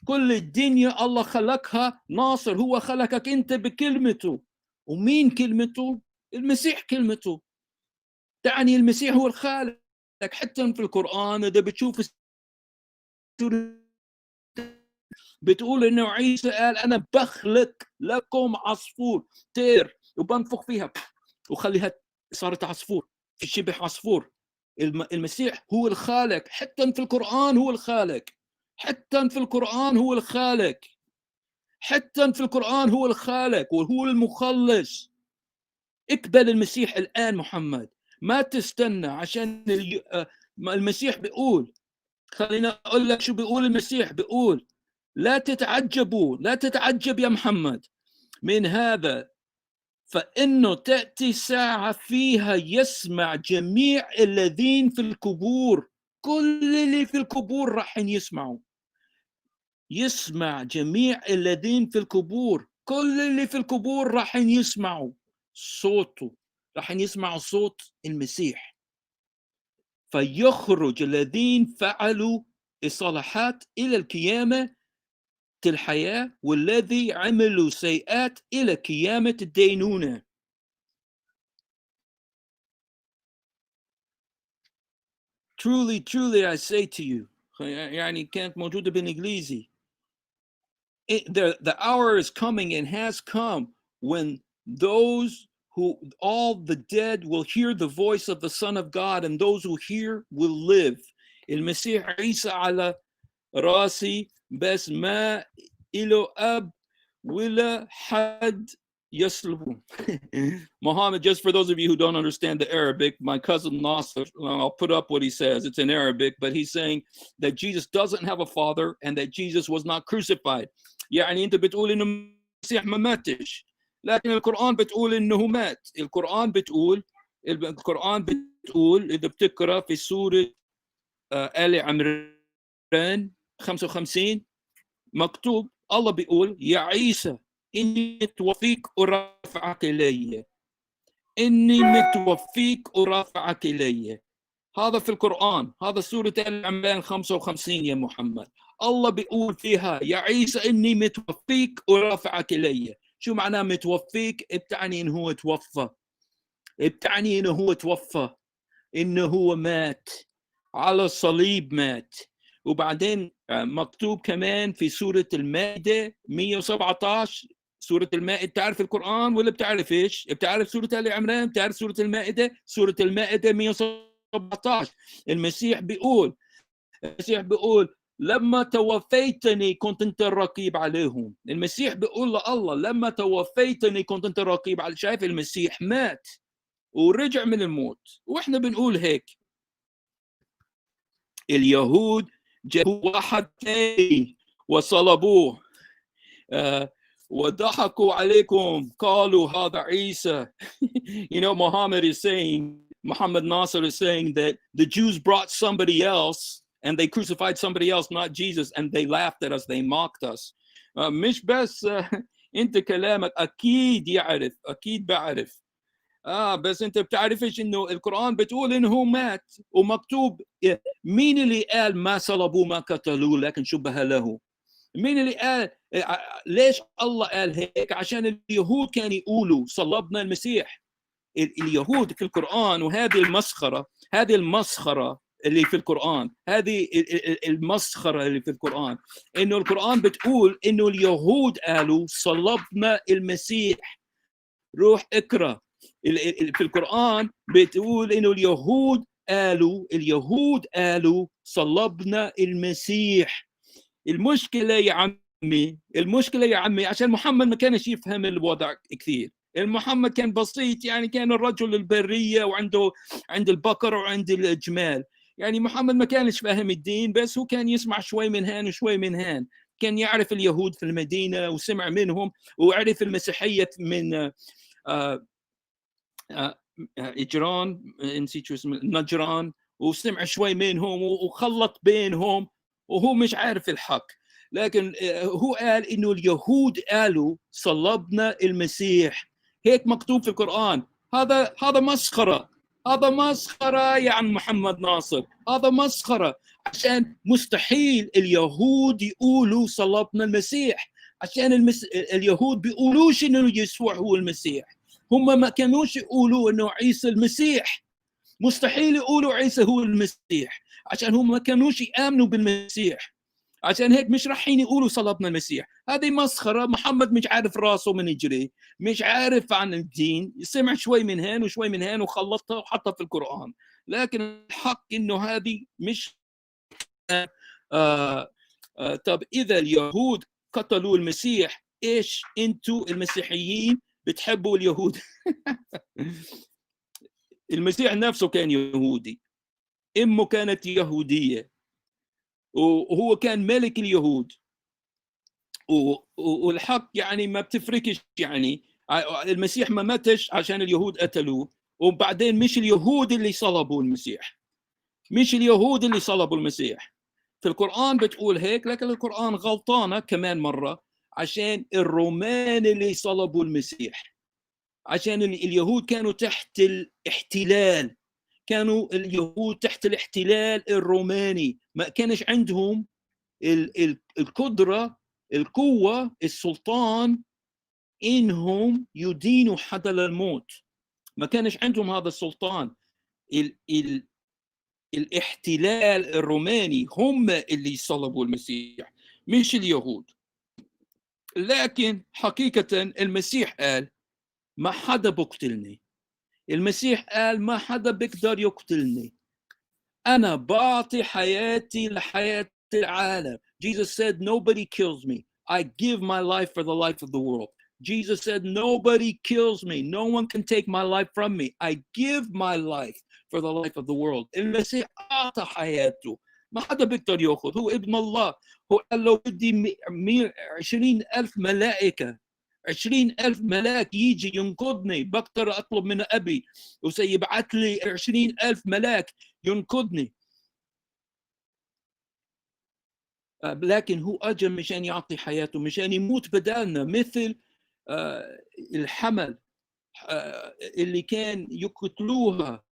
كل الدنيا الله خلقها ناصر، هو خلقك انت بكلمته. ومين كلمته؟ المسيح كلمته. تعني المسيح هو الخالق. حتى في القرآن اذا بتشوف بتقول انه عيسى قال انا بخلق لكم عصفور طير وبنفخ فيها وخليها صارت عصفور، في شبه عصفور. المسيح هو الخالق، حتى في القرآن هو الخالق، حتى في القرآن هو الخالق، حتى في القرآن هو الخالق وهو المخلص. اقبل المسيح الآن محمد، ما تستنى. عشان المسيح بيقول، خلينا أقول لك شو بيقول المسيح. بيقول لا تتعجبوا، لا تتعجب يا محمد من هذا، فإنه تأتي ساعة فيها يسمع جميع الذين في القبور، كل اللي في القبور راح يسمعوا. يسمع جميع الذين في القبور، كل اللي في القبور راح يسمعوا صوته، راح يسمعوا صوت المسيح. فيخرج الذين فعلوا الصالحات إلى القيامة الحياة، والذي عملوا سيئات إلى قيامة الدينونة. Truly, truly I say to you. يعني كانت موجودة بالإنجليزي. The hour is coming and has come when those who, all the dead will hear the voice of the Son of God, and those who hear will live. المسيح عيسى على راسي، بس ما إله أب ولا حد يصلبه. Muhammad, just for those of you who don't understand the Arabic, my cousin Nasser, I'll put up what he says. It's in Arabic, but he's saying that Jesus doesn't have a father and that Jesus was not crucified. يعني أنت بتقول إنه المسيح ما ماتش، لكن القرآن بتقول إنه مات. القرآن بتقول إذا بتقرأ في سورة آل عمران 55 مكتوب الله بيقول يا عيسى إني متوفيك ورافعك إلي، إني متوفيك ورافعك إلي. هذا في القرآن، هذا سورة آل عمران 55 يا محمد. الله بيقول فيها يا عيسى إني متوفيك ورافعك إلي. شو معناه متوفيك؟ بتعني إنه هو توفى، بتعني إنه هو توفى، إنه هو مات على الصليب، مات. وبعدين مكتوب كمان في سورة المائدة 117، سورة المائدة. تعرف القرآن ولا بتعرف إيش؟ بتعرف سورة آل عمران؟ بتعرف سورة المائدة؟ سورة المائدة 117 المسيح بيقول لما توفيتني كنت أنت الرقيب عليهم. المسيح بيقول لله لما توفيتني كنت أنت الرقيب على. شايف المسيح مات ورجع من الموت، وإحنا بنقول هيك. اليهود جابوا واحد تاني وصلبوه وضحكوا عليكم، قالوا هذا عيسى. You know, Muhammad Nasser is saying that the Jews brought somebody else and they crucified somebody else, not Jesus, and they laughed at us, they mocked us. مش بس انت كلامك اكيد يعرف، اكيد بعرف. بس انت بتعرفش انه القرآن بتقول انه مات، ومكتوب مين اللي قال ما صلبوه ما قتلوه لكن شبه له؟ مين اللي قال؟ ليش الله قال هيك؟ عشان اليهود كانوا يقولوا صلبنا المسيح، اليهود في القرآن، وهذه المسخرة اللي في القرآن، هذه المسخرة اللي في القرآن، إنه القرآن بتقول إنه اليهود قالوا صلبنا المسيح. روح اقرأ في القرآن بتقول إنه اليهود قالوا صلبنا المسيح. المشكلة يا عمي عشان محمد ما كانش يفهم الوضع كثير. محمد كان بسيط، يعني كان الرجل البرية عند البقر وعند الجمال. يعني محمد ما كانش فاهم الدين، بس هو كان يسمع شوي من هان وشوي من هان. كان يعرف اليهود في المدينة وسمع منهم، وعرف المسيحية من إجران، نسيت شو اسمه، نجران، وسمع شوي منهم وخلط بينهم، وهو مش عارف الحق. لكن هو قال إنه اليهود قالوا صلبنا المسيح. هيك مكتوب في القرآن. هذا مسخرة، هذا مسخرة يا عم محمد ناصر، هذا مسخرة. عشان مستحيل اليهود يقولوا صلبنا المسيح، عشان اليهود بيقولوش إنه يسوع هو المسيح. هم ما كانوش يقولوا إنه عيسى المسيح، مستحيل يقولوا عيسى هو المسيح، عشان هم ما كانوش يآمنوا بالمسيح. عشان هيك مش رايحين يقولوا صلبنا المسيح. هذه مسخرة. محمد مش عارف راسه من يجري، مش عارف عن الدين، سمع شوي من هان وشوي من هان وخلطها وحطها في القرآن. لكن الحق إنه هذه مش طب إذا اليهود قتلوا المسيح، إيش أنتوا المسيحيين بتحبوا اليهود؟ المسيح نفسه كان يهودي، امه كانت يهوديه، وهو كان ملك اليهود. والحق يعني ما بتفرقش، يعني المسيح ما ماتش عشان اليهود قتلوه. وبعدين مش اليهود اللي صلبوا المسيح، مش اليهود اللي صلبوا المسيح. في القرآن بتقول هيك، لكن القرآن غلطانة كمان مرة، عشان الرومان اللي صلبوا المسيح. عشان اليهود كانوا تحت الاحتلال، كانوا اليهود تحت الاحتلال الروماني، ما كانش عندهم القدرة، القوة، السلطان إنهم يدينوا حدا للموت. ما كانش عندهم هذا السلطان. الاحتلال الروماني هم اللي صلبوا المسيح، مش اليهود. لكن حقيقة المسيح قال ما حدا بقتلني. المسيح قال ما حدا بيقدر يقتلني، أنا بعطي حياتي لحياة العالم. Jesus said nobody kills me, I give my life for the life of the world. Jesus said nobody kills me, no one can take my life from me, I give my life for the life of the world. المسيح أعطى حياته، ما حدا بيقدر يأخذ. هو ابن الله. هو قال له بدي 20,000 ملائكة، 20,000 ملاك يجي ينقذني، بقدر أطلب من أبي وسيبعث لي 20,000 ملاك ينقذني. لكن هو أجى مشان يعطي حياته، مشان يموت بدالنا، مثل الحمل اللي كان يقتلوها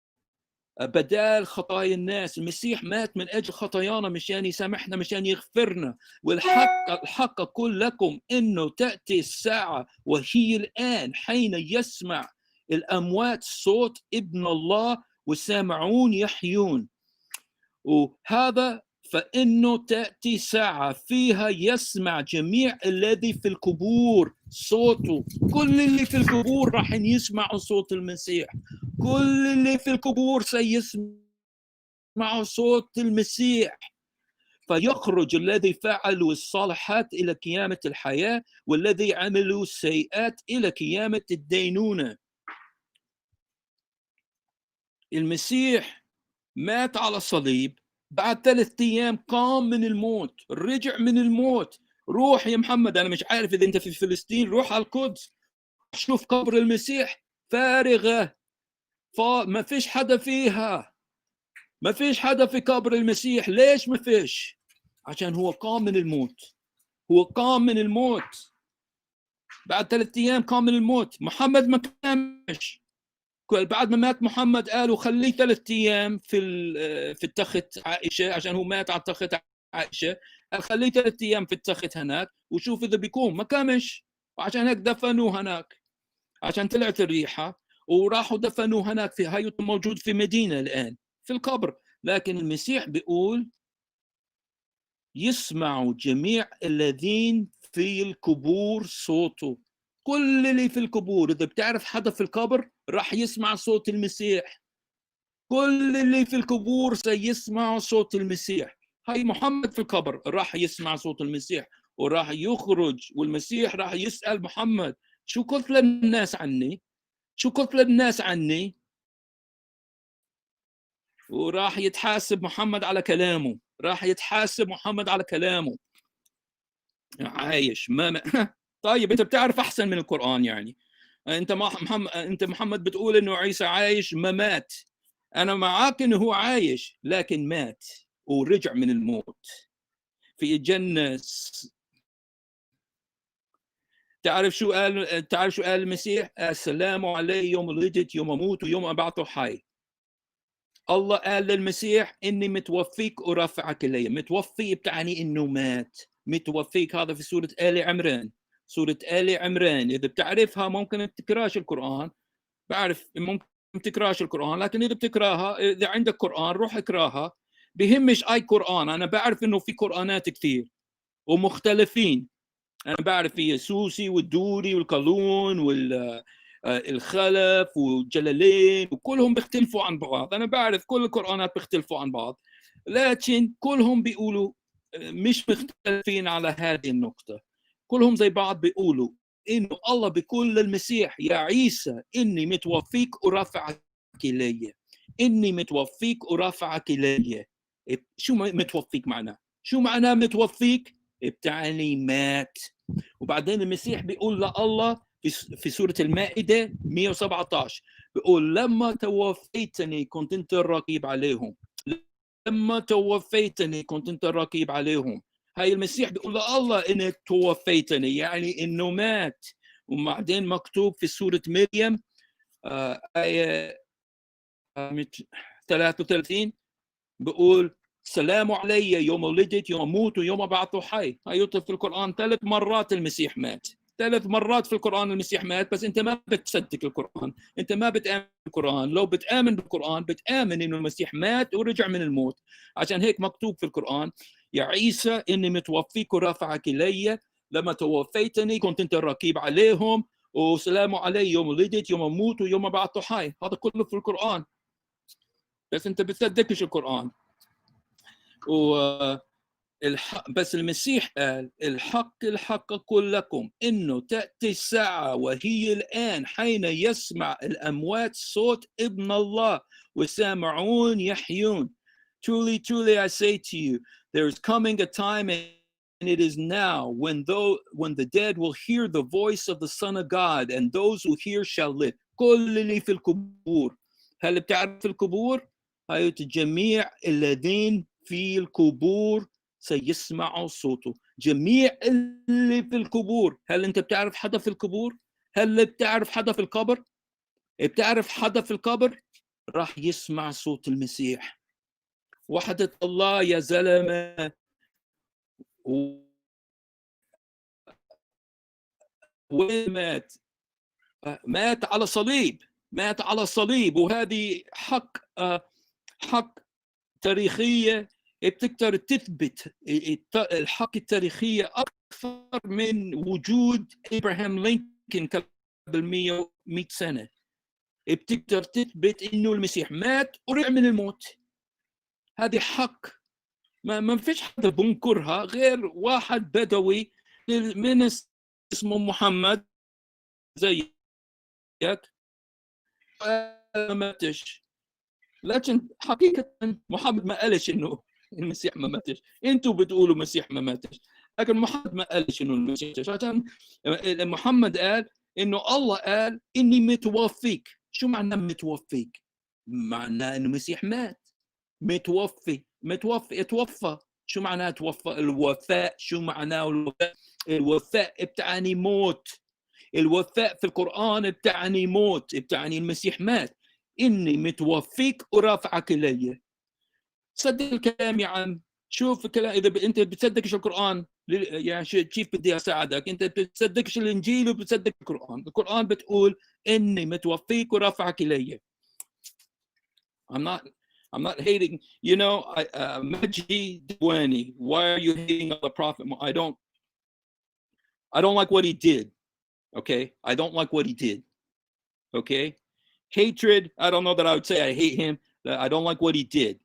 بدال خطايا الناس. المسيح مات من أجل خطايانا مشان يسامحنا، مشان يغفرنا. الحق أقول لكم إنه تأتي الساعة وهي الآن حين يسمع الأموات صوت ابن الله والسامعون يحيون. وهذا فإنه تأتي ساعة فيها يسمع جميع الذي في القبور صوته. كل اللي في القبور راح يسمعوا صوت المسيح، كل اللي في القبور سيسمعوا صوت المسيح. فيخرج الذي فعلوا الصالحات إلى قيامة الحياة، والذي عملوا السيئات إلى قيامة الدينونة. المسيح مات على الصليب، بعد 3 أيام قام من الموت، رجع من الموت. روح يا محمد، أنا مش عارف إذا أنت في فلسطين، روح على القدس شوف قبر المسيح فارغة، ما فيش حدا فيها، ما فيش حدا في قبر المسيح. ليش ما فيش؟ عشان هو قام من الموت، هو قام من الموت بعد 3 أيام قام من الموت. محمد ما كانش، بعد ما مات محمد قالوا خليه 3 أيام في التخت عائشة، عشان هو مات على التخت عائشة. قال خليه 3 أيام في التخت هناك وشوف إذا بيقوم. ما كامش، وعشان هيك دفنوه هناك، عشان طلعت الريحة. وراحوا دفنوه هناك في هاي موجود في مدينة الآن في القبر. لكن المسيح بيقول يسمع جميع الذين في القبور صوته. كل اللي في القبور، إذا بتعرف حدا في القبر راح يسمع صوت المسيح. كل اللي في القبور سيسمع صوت المسيح. هاي محمد في القبر راح يسمع صوت المسيح وراح يخرج، والمسيح راح يسأل محمد شو قلت للناس عني؟ شو قلت للناس عني؟ وراح يتحاسب محمد على كلامه، راح يتحاسب محمد على كلامه. عايش ما طيب انت بتعرف احسن من القرآن يعني. انت محمد بتقول انه عيسى عايش ما مات. انا معاك انه هو عايش لكن مات ورجع من الموت في الجنة. تعرف شو قال المسيح؟ السلام علي يوم ولدت يوم اموت ويوم ابعث حي. الله قال للمسيح اني متوفيك ورافعك الي. متوفي بتعني انه مات. متوفيك هذا في سورة آل عمران. سورة آل عمران اذا بتعرفها، ممكن ما تقراش القرآن، بعرف ممكن تقراش القرآن، لكن اذا بتقراها، اذا عندك قرآن روح اقراها. بهمش اي قرآن. انا بعرف انه في قرآنات كثير ومختلفين. انا بعرف في السوسي والدوري والقالون والخلف والجلالين، وكلهم بيختلفوا عن بعض. انا بعرف كل القرآنات بيختلفوا عن بعض، لكن كلهم بيقولوا مش مختلفين على هذه النقطة. كلهم زي بعض بيقولوا انه الله بيقول للمسيح يا عيسى اني متوفيك ورافعك الي. اني متوفيك ورافعك الي. شو متوفيك معناه؟ شو معناه متوفيك؟ بتعني مات. وبعدين المسيح بيقول لله في سورة المائدة 117 بيقول لما توفيتني كنت انت الرقيب عليهم. لما توفيتني كنت انت الرقيب عليهم. هاي المسيح بيقول لله انك توفيتني يعني انه مات. وبعدين مكتوب في سورة مريم آية 33 بيقول سلام علي يوم ولدت يوم اموت ويوم ابعث حي. هاي في القرآن 3 مرات المسيح مات. 3 مرات في القرآن المسيح مات، بس انت ما بتصدق القرآن، انت ما بتآمن بالقرآن. لو بتآمن بالقرآن بتآمن انه المسيح مات ورجع من الموت. عشان هيك مكتوب في القرآن يا عيسى اني متوفيك ورافعك الي. لما توفيتني كنت انت الرقيب عليهم. وسلام علي يوم ولدت يوم اموت ويوم ابعث حي. هذا كله في القرآن، بس انت بتصدقش القرآن. بس المسيح قال الحق الحق أقول لكم إنه تأتي الساعة وهي الآن حين يسمع الأموات صوت ابن الله والسامعون يحيون. Truly, truly, I say to you, there is coming a time, and it is now, when the dead will hear the voice of the Son of God, and those who hear shall live. كل اللي في القبور. هل بتعرف القبور؟ هاي جميع الذين في القبور سيسمعوا صوته. جميع اللي في القبور. هل انت بتعرف حدا في القبور؟ هل بتعرف حدا في القبر؟ بتعرف حدا في القبر راح يسمع صوت المسيح. وحدة الله يا زلمة. وين مات؟ مات على صليب. مات على صليب. وهذه حق تاريخية بتقدر تثبت الحق التاريخية أكثر من وجود إبراهام لينكولن قبل 100 سنة. بتقدر تثبت إنه المسيح مات ورجع من الموت. هذه حق ما فيش حدا بنكرها غير واحد بدوي من اسمه محمد زيك ما ماتش. لكن حقيقة محمد ما قالش إنه المسيح ما ماتش. أنتوا بتقولوا المسيح ما ماتش، لكن محمد ما قالش إنه المسيح ماتش. عشان محمد قال إنه الله قال إني متوفيك. شو معناه متوفيك؟ معناه إنه المسيح مات. متوفي اتوفى. شو معناه توفى؟ الوفاء. شو معناه الوفاء؟ الوفاء بتعني موت. الوفاء في القرآن بتعني موت، بتعني المسيح مات. إني متوفيك ورافعك إلي. صدق الكلام يا عم. شوف الكلام. إذا أنت بتصدقش القرآن يعني كيف بدي اساعدك؟ انت بتصدقش الانجيل وبتصدق القران بتقول اني متوفيك ورافعك الي. I'm not hating, you know, Majdi Dwani, why are you hating on the prophet? I don't like what he did. Okay, I don't like what he did. Okay, hatred, I don't know that I would say I hate him. I don't like what he did.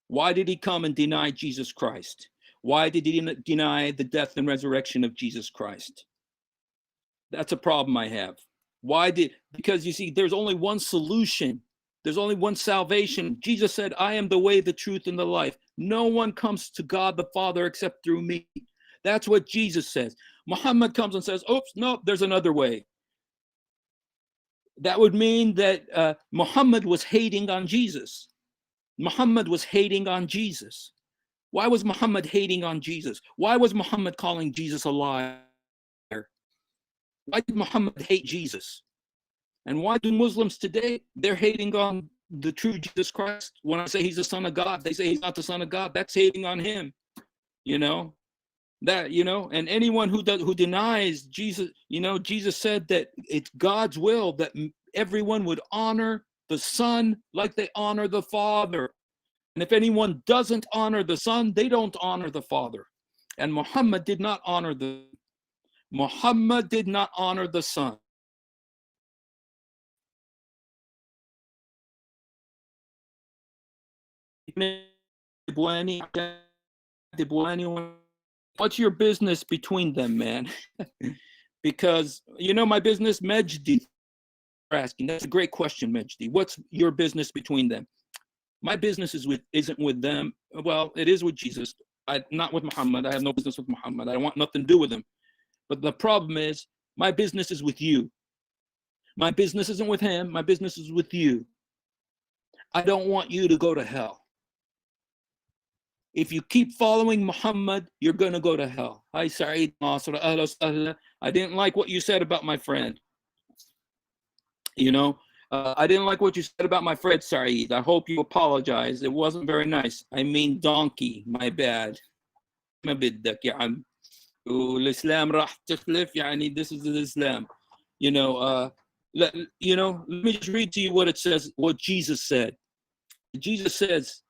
Why did he come and deny Jesus Christ? Why did he deny the death and resurrection of Jesus Christ? That's a problem I have. Because you see, there's only one solution. There's only one salvation. Jesus said, I am the way, the truth, and the life. No one comes to God the Father except through me. That's what Jesus says. Muhammad comes and says, oops, no, there's another way. That would mean that Muhammad was hating on Jesus. Muhammad was hating on Jesus. Why was Muhammad hating on Jesus? Why was Muhammad calling Jesus a liar? Why did Muhammad hate Jesus? And why do Muslims today, they're hating on the true Jesus Christ? When I say he's the son of God, they say he's not the son of God. That's hating on him, you know? That, you know, and anyone who denies Jesus, you know, Jesus said that it's God's will that everyone would honor the Son like they honor the Father. And if anyone doesn't honor the Son, they don't honor the Father. And Muhammad did not honor the Son. What's your business between them, man? Because, you know, my business, Majdi, asking. That's a great question, Majdi. What's your business between them? My business isn't with them. Well, it is with Jesus. Not with Muhammad. I have no business with Muhammad. I want nothing to do with him. But the problem is, my business is with you. My business isn't with him. My business is with you. I don't want you to go to hell. If you keep following Muhammad, you're going to go to hell. Hi, Saeed Nasr. I didn't like what you said about my friend. You know, I didn't like what you said about my friend, Saeed. I hope you apologize. It wasn't very nice. I mean donkey. My bad. ما بدك يا عم. والإسلام راح تخلف يعني this is the Islam. You know, let me just read to you what it says, what Jesus said. Jesus says,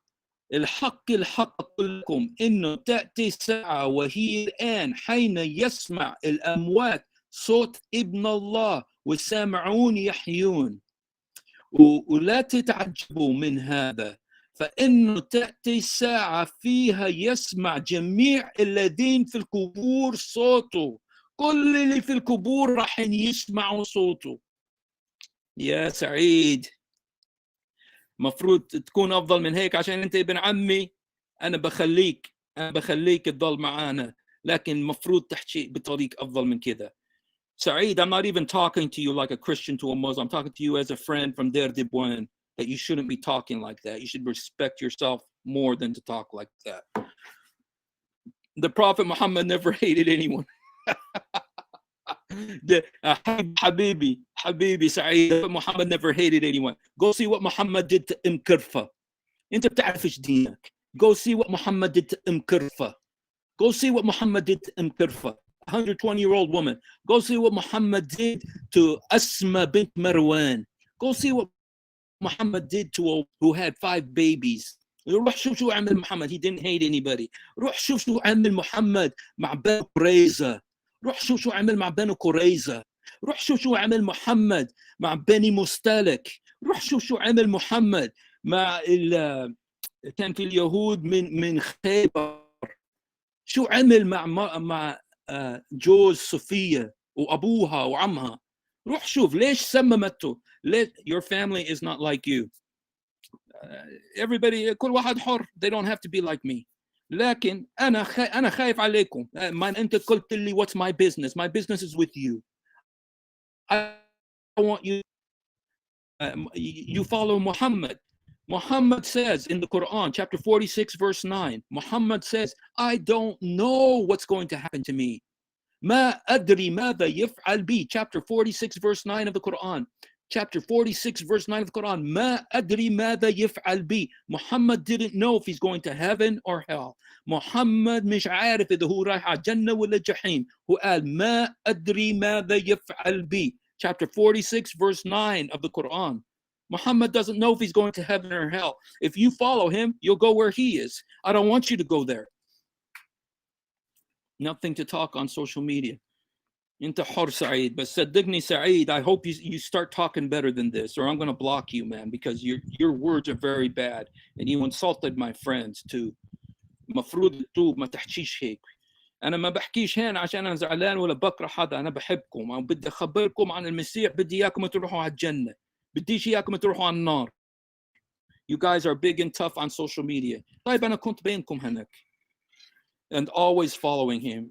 الحق أقول لكم إنه تأتي الساعة وهي الآن حين يسمع الأموات صوت ابن الله والسامعون يحيون ولا تتعجبوا من هذا فإنه تأتي الساعة فيها يسمع جميع الذين في القبور صوته. كل اللي في القبور راح يسمعوا صوته. يا سعيد، مفروض تكون أفضل من هيك عشان أنت ابن عمي. أنا بخليك تضل معانا، لكن مفروض تحكي بطريق أفضل من كذا. Saeed, I'm not even talking to you like a Christian to a Muslim. I'm talking to you as a friend from Der Dibwan, that you shouldn't be talking like that. You should respect yourself more than to talk like that. The Prophet Muhammad never hated anyone. Habibi, Saeed, Muhammad never hated anyone. Go see what Muhammad did to Kirfa. انت بتعرفش دينك. Go see what Muhammad did to Kirfa. Go see what Muhammad did to Kirfa. 120-year-old woman. Go see what Muhammad did to Asma bint Marwan. Go see what Muhammad did to a who had 5 babies. روح شوف شو عمل محمد. He didn't hate anybody. روح شوف شو عمل محمد مع بنو قريظة. روح شوف شو عمل مع بنو قريظة. روح شوف شو عمل محمد مع بني مستلك. روح شوف شو عمل محمد مع كان في اليهود من خيبر. شو عمل مع جوز صفية وأبوها وعمها. روح شوف ليش سممته. Your family is not like you. Everybody, كل واحد حر. They don't have to be like me. لكن أنا خايف عليكم. ما أنت قلت لي what's my business. My business is with you. I want you. You follow Muhammad. Muhammad says in the Quran, chapter 46, verse 9, Muhammad says, I don't know what's going to happen to me. ما أدري ماذا يفعل بي. Chapter 46, verse 9 of the Quran. Chapter 46, verse 9 of the Quran. Ma adri mada yaf'al bi. Muhammad didn't know if he's going to heaven or hell. Muhammad مش عارف إذا هو رايح على الجنة ولا الجحيم. هو قال ما أدري ماذا يفعل بي. Chapter 46, verse 9 of the Quran. Muhammad doesn't know if he's going to heaven or hell. If you follow him, you'll go where he is. I don't want you to go there. Nothing to talk on social media. Inta hor Saeed, but Saddiqni Saeed, I hope you start talking better than this, or I'm going to block you, man, because your words are very bad, and you insulted my friends too. مفروض تتوب ما تحكيش هيك. أنا ما بحكيش هنا عشان أنا زعلان ولا بكره حدا، أنا بحبكم، أو بدي أخبركم عن المسيح، بدي إياكم تروحوا على الجنة، بديش إياكم تروحوا على النار. You guys are big and tough on social media. طيب أنا كنت بينكم هناك. And always following him.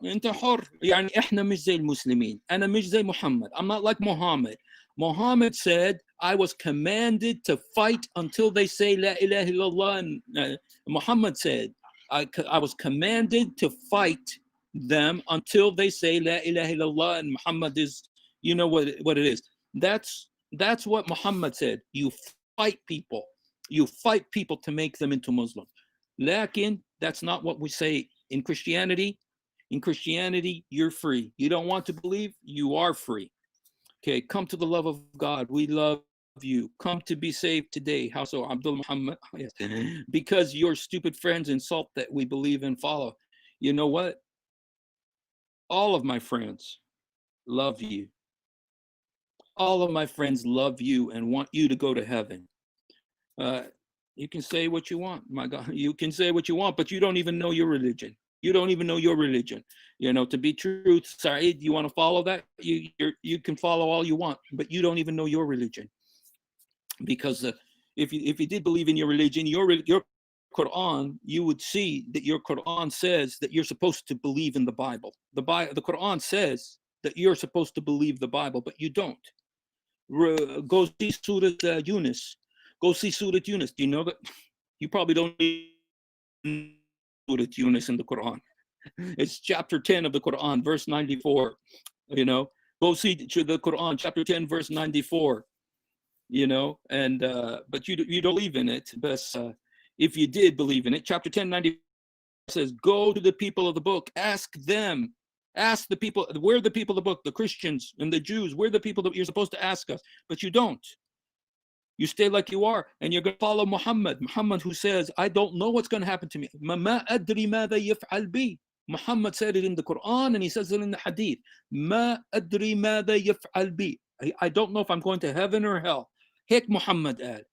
انت حر يعني احنا مش زي المسلمين. انا مش زي Muhammad. I'm not like Muhammad. Muhammad said I was commanded to fight until they say la ilaha illallah, and Muhammad said I was commanded to fight them until they say la ilaha illallah, and Muhammad is, you know what it is. That's what Muhammad said. You fight people to make them into Muslim. Lakin, that's not what we say in Christianity. In Christianity, you're free. You don't want to believe, you are free. Okay, come to the love of God. We love you. Come to be saved today. How so, Abdul Muhammad? Yes. Because your stupid friends insult that we believe and follow. You know what? All of my friends love you. All of my friends love you and want you to go to heaven. You can say what you want, my God. You can say what you want, but you don't even know your religion. You don't even know your religion. You know, to be true, Saeed, you want to follow that? You can follow all you want, but you don't even know your religion. Because if you did believe in your religion, your Quran, you would see that your Quran says that you're supposed to believe in the Bible. The Quran says that you're supposed to believe the Bible, but you don't. Go see Surah Yunus. Go see Surah Yunus. Do you know that? You probably don't know Surah Yunus in the Quran. It's chapter 10 of the Quran, verse 94. You know, go see the Quran, chapter 10, verse 94. You know, and but you don't believe in it. But if you did believe in it, chapter 10, 94 says, go to the people of the book, ask them. Ask the people, we're the people of the book, the Christians and the Jews, we're the people that you're supposed to ask us, but you don't. You stay like you are, and you're going to follow Muhammad who says, I don't know what's going to happen to me. Ma adri mada yaf'al bi. Muhammad said it in the Quran, and he says it in the Hadith. Ma adri mada yaf'al bi. I don't know if I'm going to heaven or hell. Hek Muhammad ad.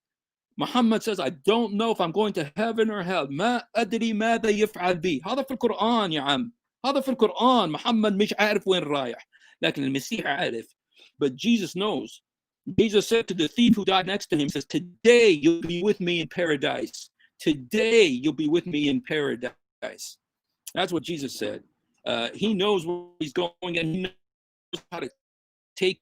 Muhammad says, I don't know if I'm going to heaven or hell. Ma adri mada yaf'al bi. هذا في القرآن يا عم. هذا في القرآن. محمد مش عارف وين رايح. لكن المسيح عارف. But Jesus knows. Jesus said to the thief who died next to him, says, today you'll be with me in paradise. Today you'll be with me in paradise. That's what Jesus said. He knows where he's going, and he knows how to take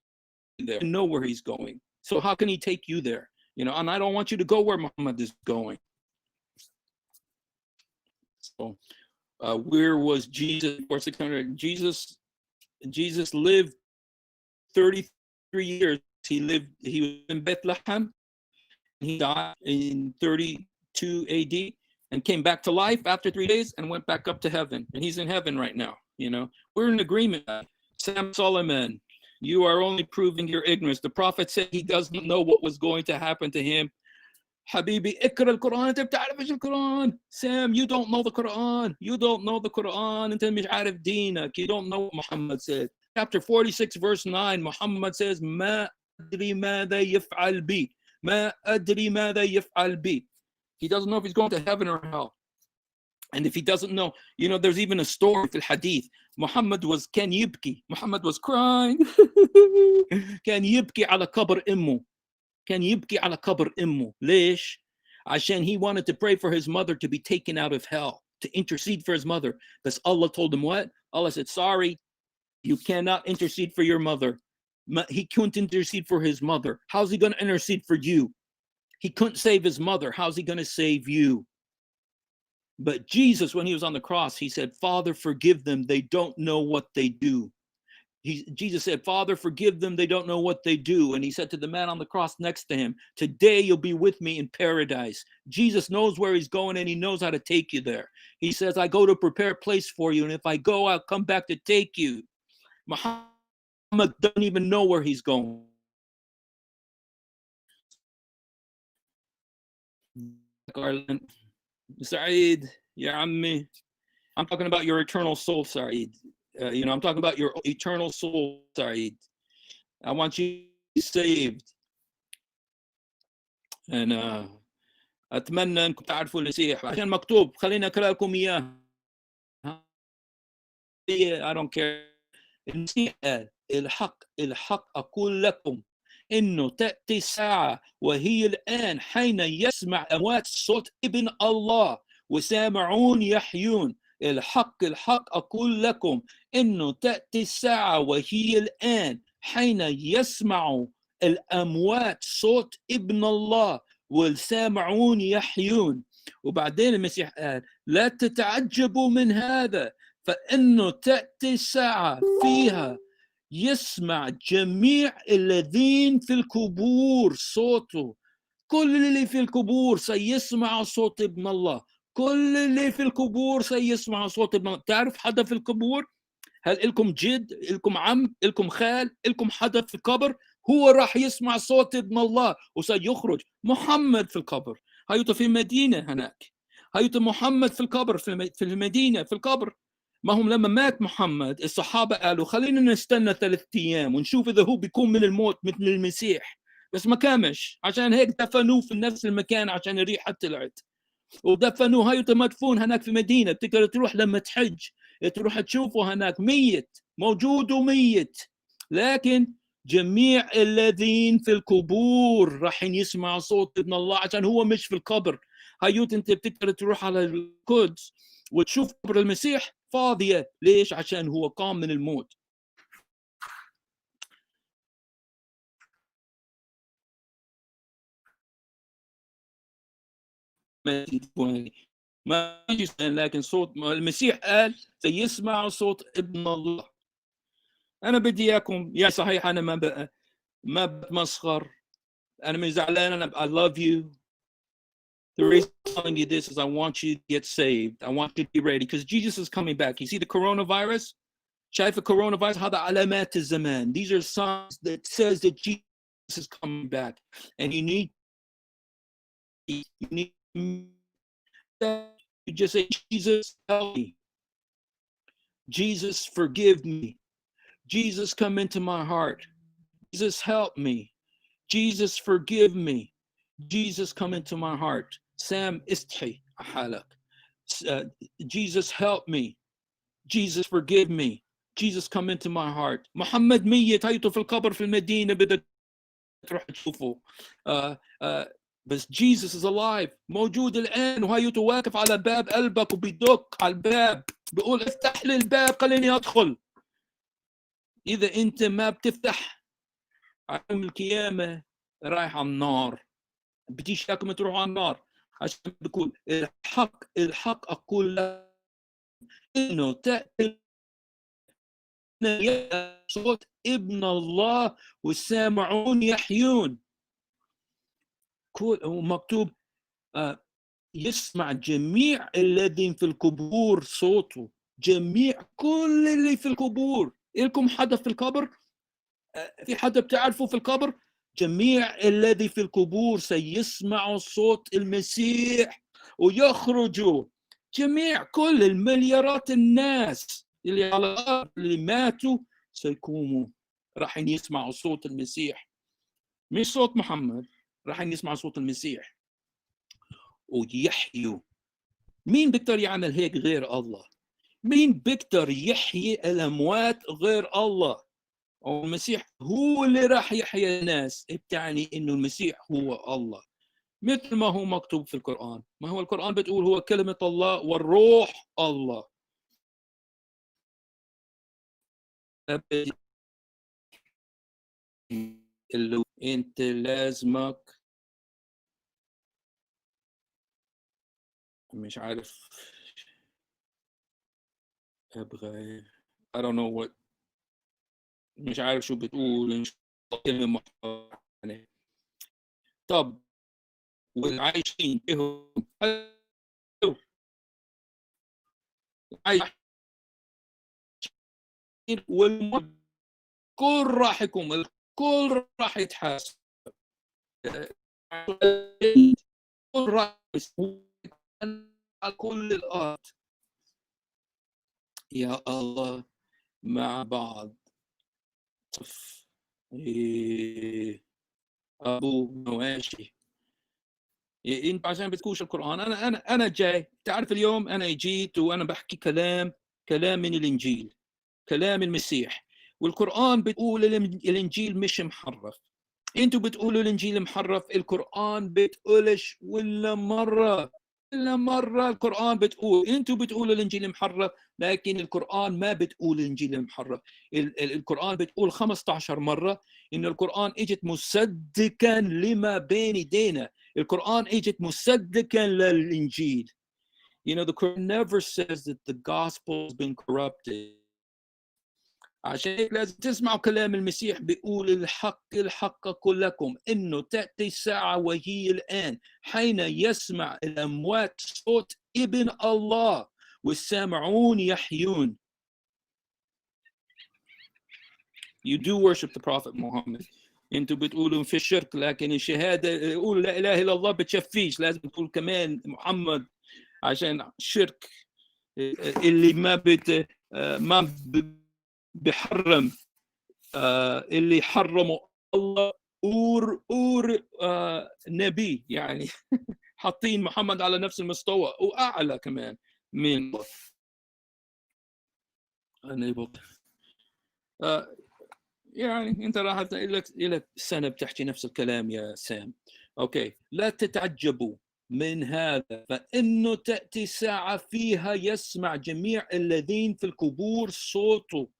you there. Know where he's going. So how can he take you there? You know, and I don't want you to go where Muhammad is going. So where was Jesus before 600? Jesus lived 33 years. He was in Bethlehem. He died in 32 AD and came back to life after 3 days and went back up to heaven. And he's in heaven right now. You know, we're in agreement. Sam Solomon, you are only proving your ignorance. The prophet said he doesn't know what was going to happen to him. Habibi, ikra al-Quran, انت بتعرفش القرآن. Sam, you don't know the Quran. You don't know the Quran. انت مش عارف دينك. You don't know what Muhammad said. Chapter 46, verse 9, Muhammad says, ما أدري ماذا يفعل بي. ما أدري ماذا يفعل بي. He doesn't know if he's going to heaven or hell. And if he doesn't know, you know, there's even a story in Hadith. Muhammad was كان يبكي. Muhammad was crying. كان يبكي على قبر أمه. كان يبكي على قبر أمه. ليش؟ عشان he wanted to pray for his mother to be taken out of hell, to intercede for his mother. Because Allah told him what? Allah said, sorry, you cannot intercede for your mother. He couldn't intercede for his mother. How's he going to intercede for you? He couldn't save his mother. How's he going to save you? But Jesus, when he was on the cross, he said, Father, forgive them. They don't know what they do. Jesus said, Father, forgive them. They don't know what they do. And he said to the man on the cross next to him, today you'll be with me in paradise. Jesus knows where he's going and he knows how to take you there. He says, I go to prepare a place for you. And if I go, I'll come back to take you. Muhammad doesn't even know where he's going. Garland, Saeed, Ya Ammi, I'm talking about your eternal soul, Saeed. I'm talking about your eternal soul, Saeed. I want you to be saved. أنا أتمنى أنكم تعرفوا المسيح عشان مكتوب. خليني أقرأ لكم إياه. I don't care. المسيح قال الحق أقول لكم إنه تأتي الساعة وهي الآن حين يسمع أموات صوت ابن الله وسامعون يحيون. الحق أقول لكم إنه تأتي الساعة وهي الآن حين يسمع الأموات صوت ابن الله والسامعون يحيون. وبعدين المسيح قال لا تتعجبوا من هذا فإنه تأتي الساعة فيها يسمع جميع الذين في القبور صوته. كل اللي في القبور سيسمع صوت ابن الله. كل اللي في القبور سيسمع صوت ابن الله. تعرف حدا في القبور؟ هل لكم جد؟ لكم عم؟ لكم خال؟ لكم حدا في القبر؟ هو راح يسمع صوت ابن الله وسيخرج. محمد في القبر، هيته في مدينة هناك، هيته محمد في القبر في المدينة في القبر. ما هم لما مات محمد الصحابة قالوا خلينا نستنى 3 أيام ونشوف إذا هو بيكون من الموت مثل المسيح، بس ما كامش. عشان هيك دفنوه في نفس المكان عشان الريحة طلعت ودفنوه. هيته مدفون هناك في مدينة. بتقدر تروح لما تحج تروح تشوفه هناك ميت، موجود وميت. لكن جميع الذين في القبور راح يسمعوا صوت ابن الله عشان هو مش في القبر. هيوت انت بتقدر تروح على القدس وتشوف قبر المسيح فاضية. ليش؟ عشان هو قام من الموت. ما لكن صوت المسيح قال سيسمع صوت ابن الله. انا بدي اياكم يا صحيح انا ما بتمسخر، انا مش زعلان. انا I love you. The reason I'm telling you this is I want you to get saved. I want you to be ready because Jesus is coming back. You see the coronavirus? شايف coronavirus هذا علامات الزمان. These are signs that says that Jesus is coming back and you need you just say, Jesus, help me. Jesus, forgive me. Jesus, come into my heart. Jesus, help me. Jesus, forgive me. Jesus, come into my heart. Sam isthi halak. Jesus, help me. Jesus, forgive me. Jesus, come into my heart. محمد ميت هيته في القبر في المدينة بدك تروح تشوفه. بس Jesus is alive. موجود الآن وهيته واقف على باب قلبك وبيدق على الباب بيقول افتح لي الباب خليني أدخل. إذا أنت ما بتفتح يوم القيامة رايح على النار. بديش لكم تروحوا على النار. عشان بقول الحق أقول لك إنه تأتي صوت ابن الله والسامعون يحيون. ومكتوب يسمع جميع الذين في القبور صوته. جميع كل اللي في القبور. لكم حدا في القبر؟ في حدا بتعرفوا في القبر؟ جميع الذي في القبور سيسمعوا صوت المسيح ويخرجوا. جميع كل المليارات الناس اللي على الأرض اللي ماتوا سيقوموا راح يسمعوا صوت المسيح، مش صوت محمد. راح يسمعوا صوت المسيح ويحيوا. مين بيقدر يعمل هيك غير الله؟ مين بيقدر يحيي الأموات غير الله؟ والمسيح هو اللي راح يحيي الناس. بتعني إنه المسيح هو الله مثل ما هو مكتوب في القرآن. ما هو القرآن بتقول هو كلمة الله والروح الله. اللي انت لازمك مش عارف ابغى I don't know what مش عارف شو بتقول، إن شاء الله كلمة محترمة يعني. طب والعايشين فيهم عايشين والكل راح يكون، الكل راح يتحاسب، الكل راح يسوي على كل الارض. يا الله مع بعض. إيه ابو مواشي. انت عشان بتكوش القران، انا جاي، تعرف اليوم انا جيت وانا بحكي كلام من الانجيل، كلام المسيح. والقران بتقول الانجيل مش محرف. انتوا بتقولوا الانجيل محرف، القران بتقولش ولا مره القران بتقول. انتوا بتقولوا الانجيل محرف، لكن القران ما بتقول الانجيل محرف. القران بتقول 15 مره ان القران اجت مصدقا لما بين ايدينا. القران اجت مصدقا للانجيل. You know, the Quran never says that the gospel has been corrupted. عشان هيك لازم تسمعوا كلام المسيح، بيقول الحق أقول لكم إنه تأتي الساعة وهي الآن حين يسمع الأموات صوت ابن الله والسامعون يحيون. You do worship the Prophet Muhammad. انتوا بتقولوا في الشرك، لكن الشهادة يقول لا إله إلا الله بتشفيش، لازم تقول كمان محمد عشان الشرك اللي ما بحرم اللي حرموا الله اور نبي يعني. حاطين محمد على نفس المستوى واعلى كمان من الله. يعني انت راح لك سنه بتحكي نفس الكلام يا سام. اوكي، لا تتعجبوا من هذا، فانه تاتي ساعه فيها يسمع جميع الذين في القبور صوته،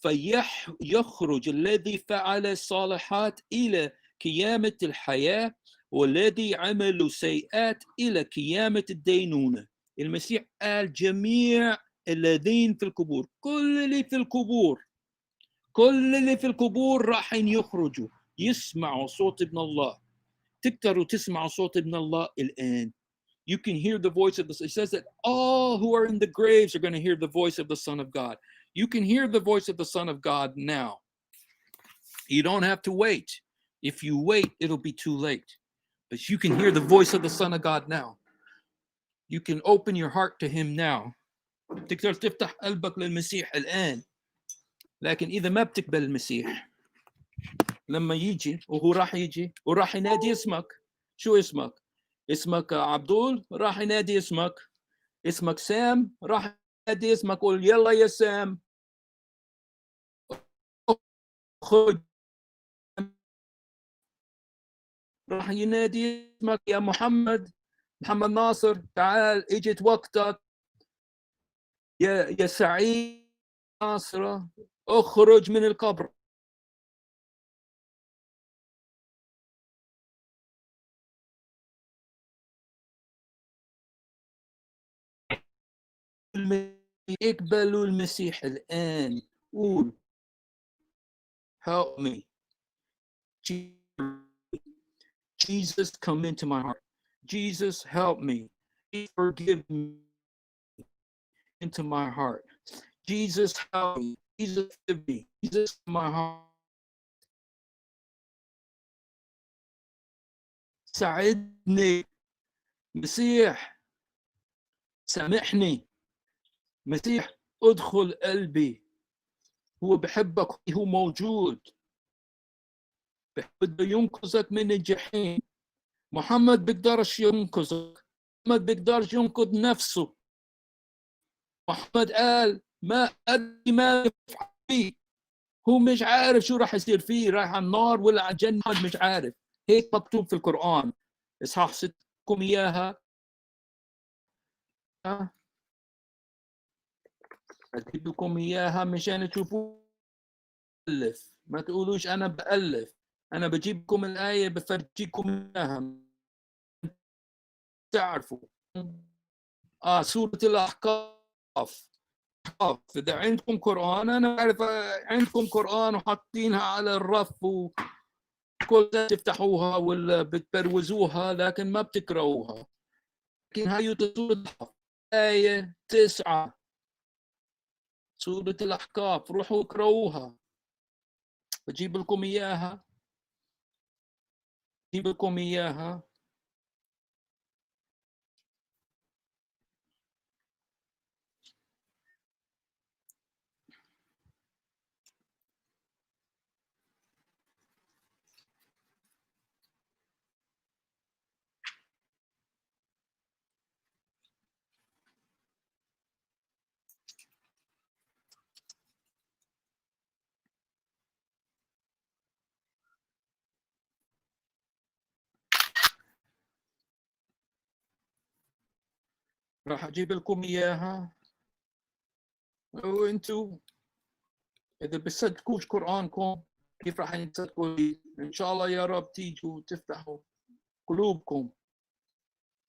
فيخرج الذي فعل الصالحات إلى قيامة الحياة، والذي عملوا سيئات إلى قيامة الدينونة. المسيح قال جميع الذين في القبور، كل اللي في القبور، كل اللي في القبور راح يخرجوا يسمعوا صوت ابن الله. تقدروا تسمعوا صوت ابن الله الآن. You can hear the voice of the Son. It says that all who are in the graves are going to hear the voice of the Son of God. You can hear the voice of the Son of God now. You don't have to wait. If you wait, it'll be too late. But you can hear the voice of the Son of God now. You can open your heart to him now. تقدر تفتح قلبك للمسيح الآن. لكن إذا ما بتقبل المسيح، لما يجي وهو راح يجي وراح ينادي اسمك. شو اسمك؟ اسمك عبدول، راح ينادي اسمك. اسمك سام، راح ينادي اسمك. قول يلا يا سام خذ. راح ينادي اسمك يا محمد ناصر، تعال اجت وقتك. يا سعيد ناصرة، اخرج من القبر. اقبلوا المسيح الآن. قول help me. Jesus, come into my heart. Jesus, help me. Forgive me into my heart. Jesus, help me. Jesus, forgive me. Jesus, my heart. ساعدني مسيح، سامحني مسيح، ادخل قلبي. هو بحبك، هو موجود، بده ينقذك من الجحيم. محمد بيقدرش ينقذك، محمد بيقدرش ينقذ نفسه. محمد قال ما أدري ما يفعل فيه. هو مش عارف شو راح يصير فيه، رايح على النار ولا على الجنة، مش عارف. هيك مكتوب في القرآن. إصحاح 6 إياها. أجيب لكم إياها مشان تشوفوا. ألف، ما تقولوش أنا بألف، أنا بجيب لكم الآية بفرجيكم إياها تعرفوا. سورة الأحقاف إذا عندكم قرآن، أنا أعرف عندكم قرآن وحاطينها على الرف وكل تفتحوها ولا بتبروزوها لكن ما بتقرأوها. لكن هاي سورة آية 9 سورة الأحقاف، روحوا اقرأوها. بجيب لكم إياها، بجيب لكم إياها. راح أجيب لكم إياها، وأنتوا إذا بتصدقوش قرآنكم كيف راح تصدقوا لي؟ إن شاء الله يا رب تيجوا وتفتحوا قلوبكم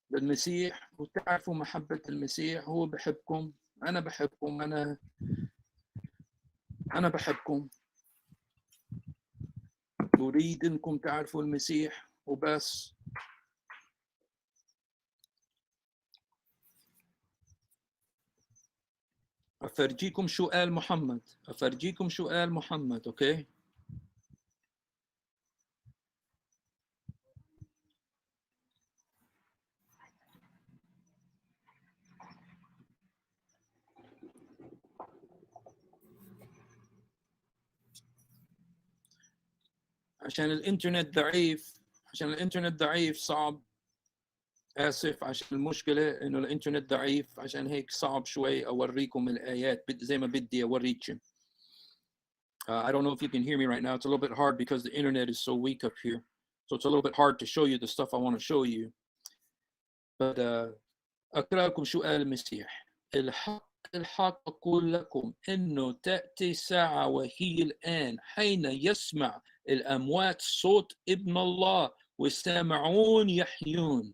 بالمسيح وتعرفوا محبة المسيح. هو بحبكم، أنا بحبكم، أنا بحبكم. أريد أنكم تعرفوا المسيح وبس. أفرجيكم شو قال محمد، أفرجيكم شو قال محمد. أوكي، عشان الإنترنت ضعيف، عشان الإنترنت ضعيف صعب. آسف عشان المشكلة إنه الإنترنت ضعيف، عشان هيك صعب شوي أوريكم الآيات زي ما بدي أوريكم. I don't know if you can hear me right now. It's a little bit hard because the internet is so weak up here. So it's a little bit hard to show you the stuff I want to show you. But أقرأ لكم شو قال المسيح. الحق الحق أقول لكم إنه تأتي ساعة وهي الآن حين يسمع الأموات صوت ابن الله والسامعون يحيون.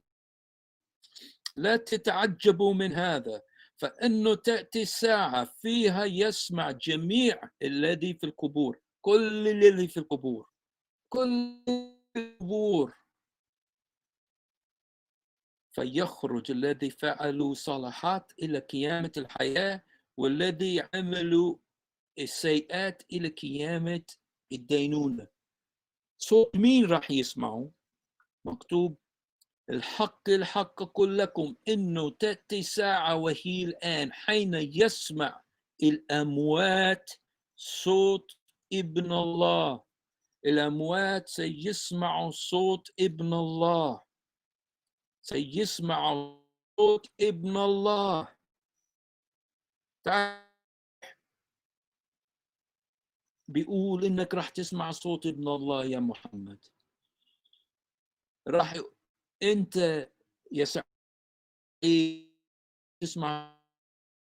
لا تتعجبوا من هذا، فإنه تأتي ساعة فيها يسمع جميع الذي في القبور، كل الذي في القبور، كل القبور، فيخرج الذي فعلوا صالحات إلى قيامة الحياة، والذي عملوا السيئات إلى قيامة الدينونة. صوت مين راح يسمعوا؟ مكتوب الحق الحق أقول لكم إنه تأتي ساعة وهي الآن حين يسمع الأموات صوت ابن الله. الأموات سيسمعوا صوت ابن الله، سيسمعوا صوت ابن الله. بيقول إنك راح تسمع صوت ابن الله يا محمد. راح أنت يا سعيد تسمع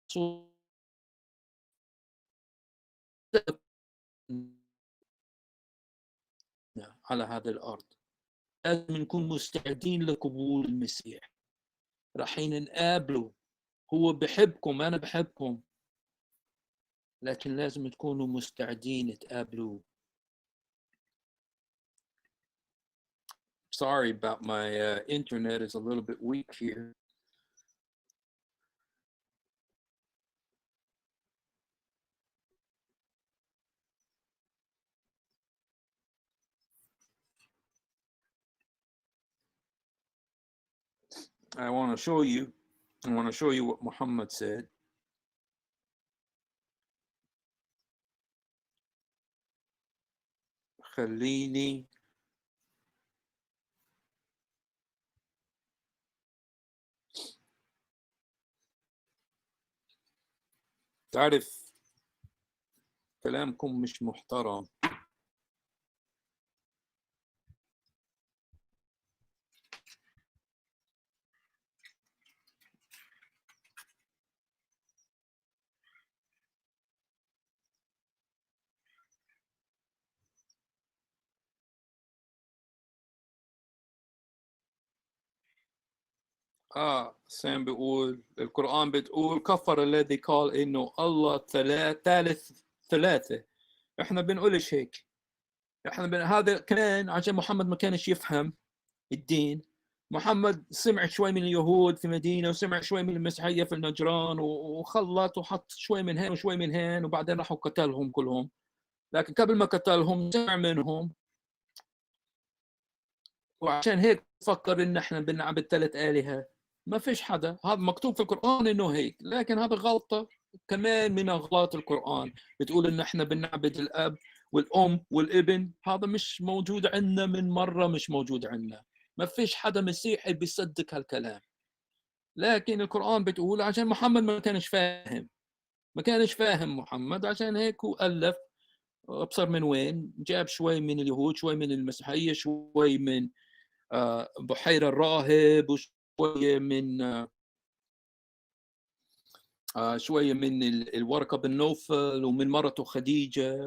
صوت على هذه الأرض. لازم نكون مستعدين لقبول المسيح. رايحين نقابله، هو بحبكم، أنا بحبكم، لكن لازم تكونوا مستعدين تقابلوه. Sorry about my internet is a little bit weak here. I want to show you what Muhammad said. خليني تعرف كلامكم مش محترم. سام بيقول القرآن بتقول كفر الذي قال إنه الله ثالث ثلاثة. إحنا بنقولش هيك. هذا كان عشان محمد ما كانش يفهم الدين. محمد سمع شوي من اليهود في مدينة وسمع شوي من المسيحية في النجران وخلط وحط شوي من هين وشوي من هين وبعدين راحوا قتلهم كلهم. لكن قبل ما قتلهم سمع منهم وعشان هيك فكر ان احنا بنعبد ثلاث آلهة. ما فيش حدا، هذا مكتوب في القرآن انه هيك، لكن هذا غلطة كمان من اغلاط القرآن. بتقول ان احنا بنعبد الاب والام والابن، هذا مش موجود عندنا، من مرة مش موجود عندنا. ما فيش حدا مسيحي بيصدق هالكلام. لكن القرآن بتقول عشان محمد ما كانش فاهم محمد، عشان هيك هو ألف. أبصر من وين جاب شوي من اليهود، شوي من المسيحية، شوي من بحيرة الراهب، وشوية من شوية من الورقة بن نوفل ومن مرته خديجة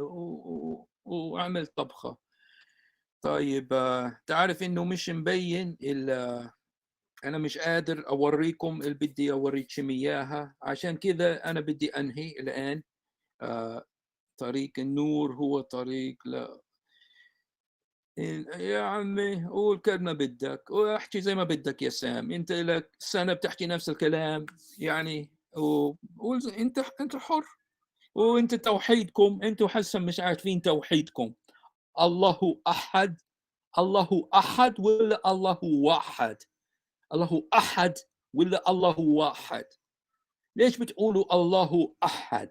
وعمل طبخة. طيب تعرف إنه مش مبين أنا مش قادر أوريكم اللي بدي أوريكم إياها، عشان كذا أنا بدي أنهي الآن. طريق النور هو طريق لا. يا عمي قول كلمة بدك واحكي زي ما بدك يا سام، انت لك سنة بتحكي نفس الكلام يعني. وقول انت حر. وانت توحيدكم انتوا حسن مش عارفين توحيدكم. الله احد، الله احد ولا الله واحد؟ الله احد ولا الله واحد؟ ليش بتقولوا الله احد؟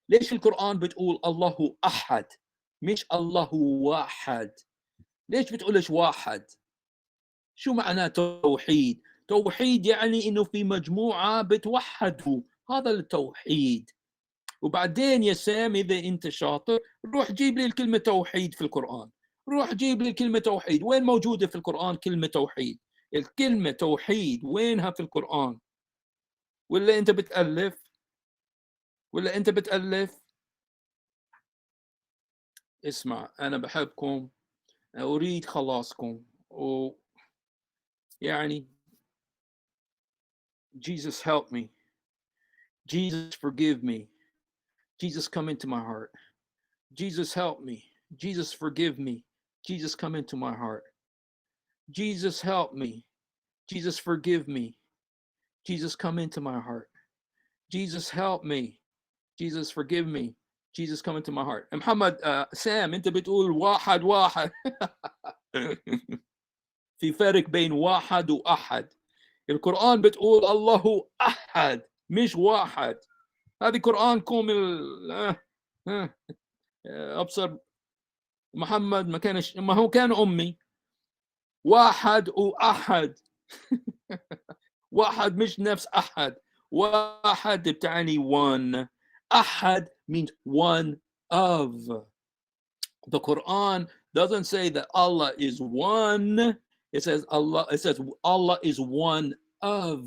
ليش القرآن بتقول الله احد مش الله واحد؟ ليش بتقولش واحد؟ شو معناه توحيد؟ توحيد يعني انه في مجموعة بتوحدوا، هذا التوحيد. وبعدين يا سام اذا انت شاطر روح جيب لي الكلمة توحيد في القرآن. روح جيب لي الكلمة توحيد، وين موجودة في القرآن كلمة توحيد؟ الكلمة توحيد وينها في القرآن؟ ولا انت بتألف؟ اسمع، انا بحبكم، اريد خلاصكم، يعني Jesus help me. Jesus forgive me. Jesus come into my heart. Jesus help me. Jesus forgive me. Jesus come into my heart. Jesus help me. Jesus forgive me. Jesus come into my heart. Jesus help me. Jesus forgive me. Jesus come into my heart. محمد سام انت بتقول واحد واحد. في فرق بين واحد واحد. القرآن بتقول الله احد مش واحد. هذه قرآنكم ابصر محمد ما كانش، ما هو كان امي. واحد واحد. واحد مش نفس احد. واحد بتعني one. احد means one of. The Quran doesn't say that Allah is one. It says Allah is one of.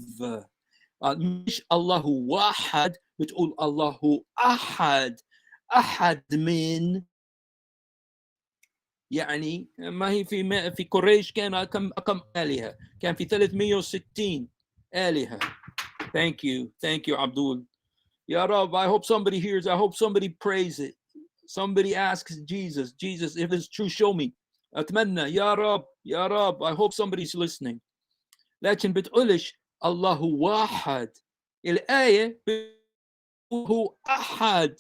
مش الله واحد، بتقول الله احد. احد من يعني ما هي في قريش كان كم آلهة؟ كان في 360 آلهة. Thank you Abdul. يا رب, I hope somebody hears. I hope somebody prays it. Somebody asks Jesus, if it's true show me. أتمنى يا رب I hope somebody's listening. لكن بتقولش الله واحد. الآية هو أحد.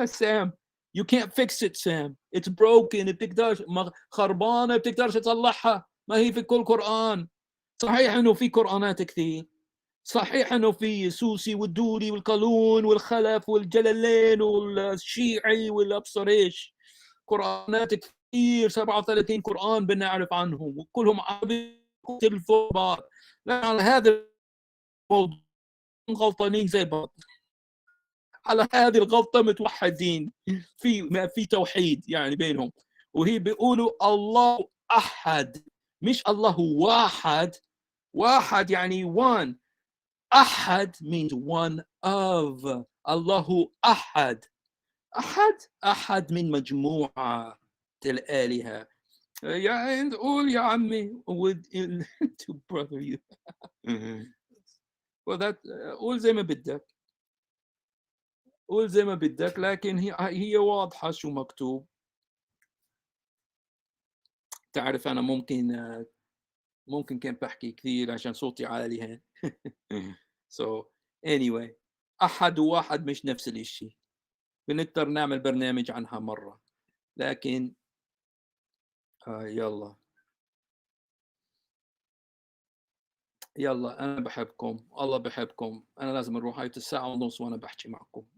Sam, you can't fix it Sam. It's broken. بتقدرش خربانة بتقدرش تصلحها. ما هي في كل قرآن. صحيح إنه في قرآنات كثير. صحيح إنه في سوسي والدوري والقالون والخلف والجلالين والشيعي والأبصر إيش. قرآنات كثير 37 قرآن بنعرف عنهم وكلهم عربي فوق بعض. لكن على هذا الموضوع غلطانين زي بعض. على هذه الغلطة متوحدين في توحيد يعني بينهم. وهي بيقولوا الله أحد مش الله واحد. واحد يعني one. أحد means one of. الله أحد. أحد من مجموعة الآلهة. يا انت قول يا عمي would in to brother you. وذات قول زي ما بدك، قول زي ما بدك، لكن هي واضحة شو مكتوب. تعرف أنا ممكن كان بحكي كثير عشان صوتي عالي هين. so anyway أحد وواحد مش نفس الإشي، بنقدر نعمل برنامج عنها مرة، لكن يلا يلا أنا بحبكم، الله بحبكم، أنا لازم أروح، هاي 1:30 وأنا بحكي معكم.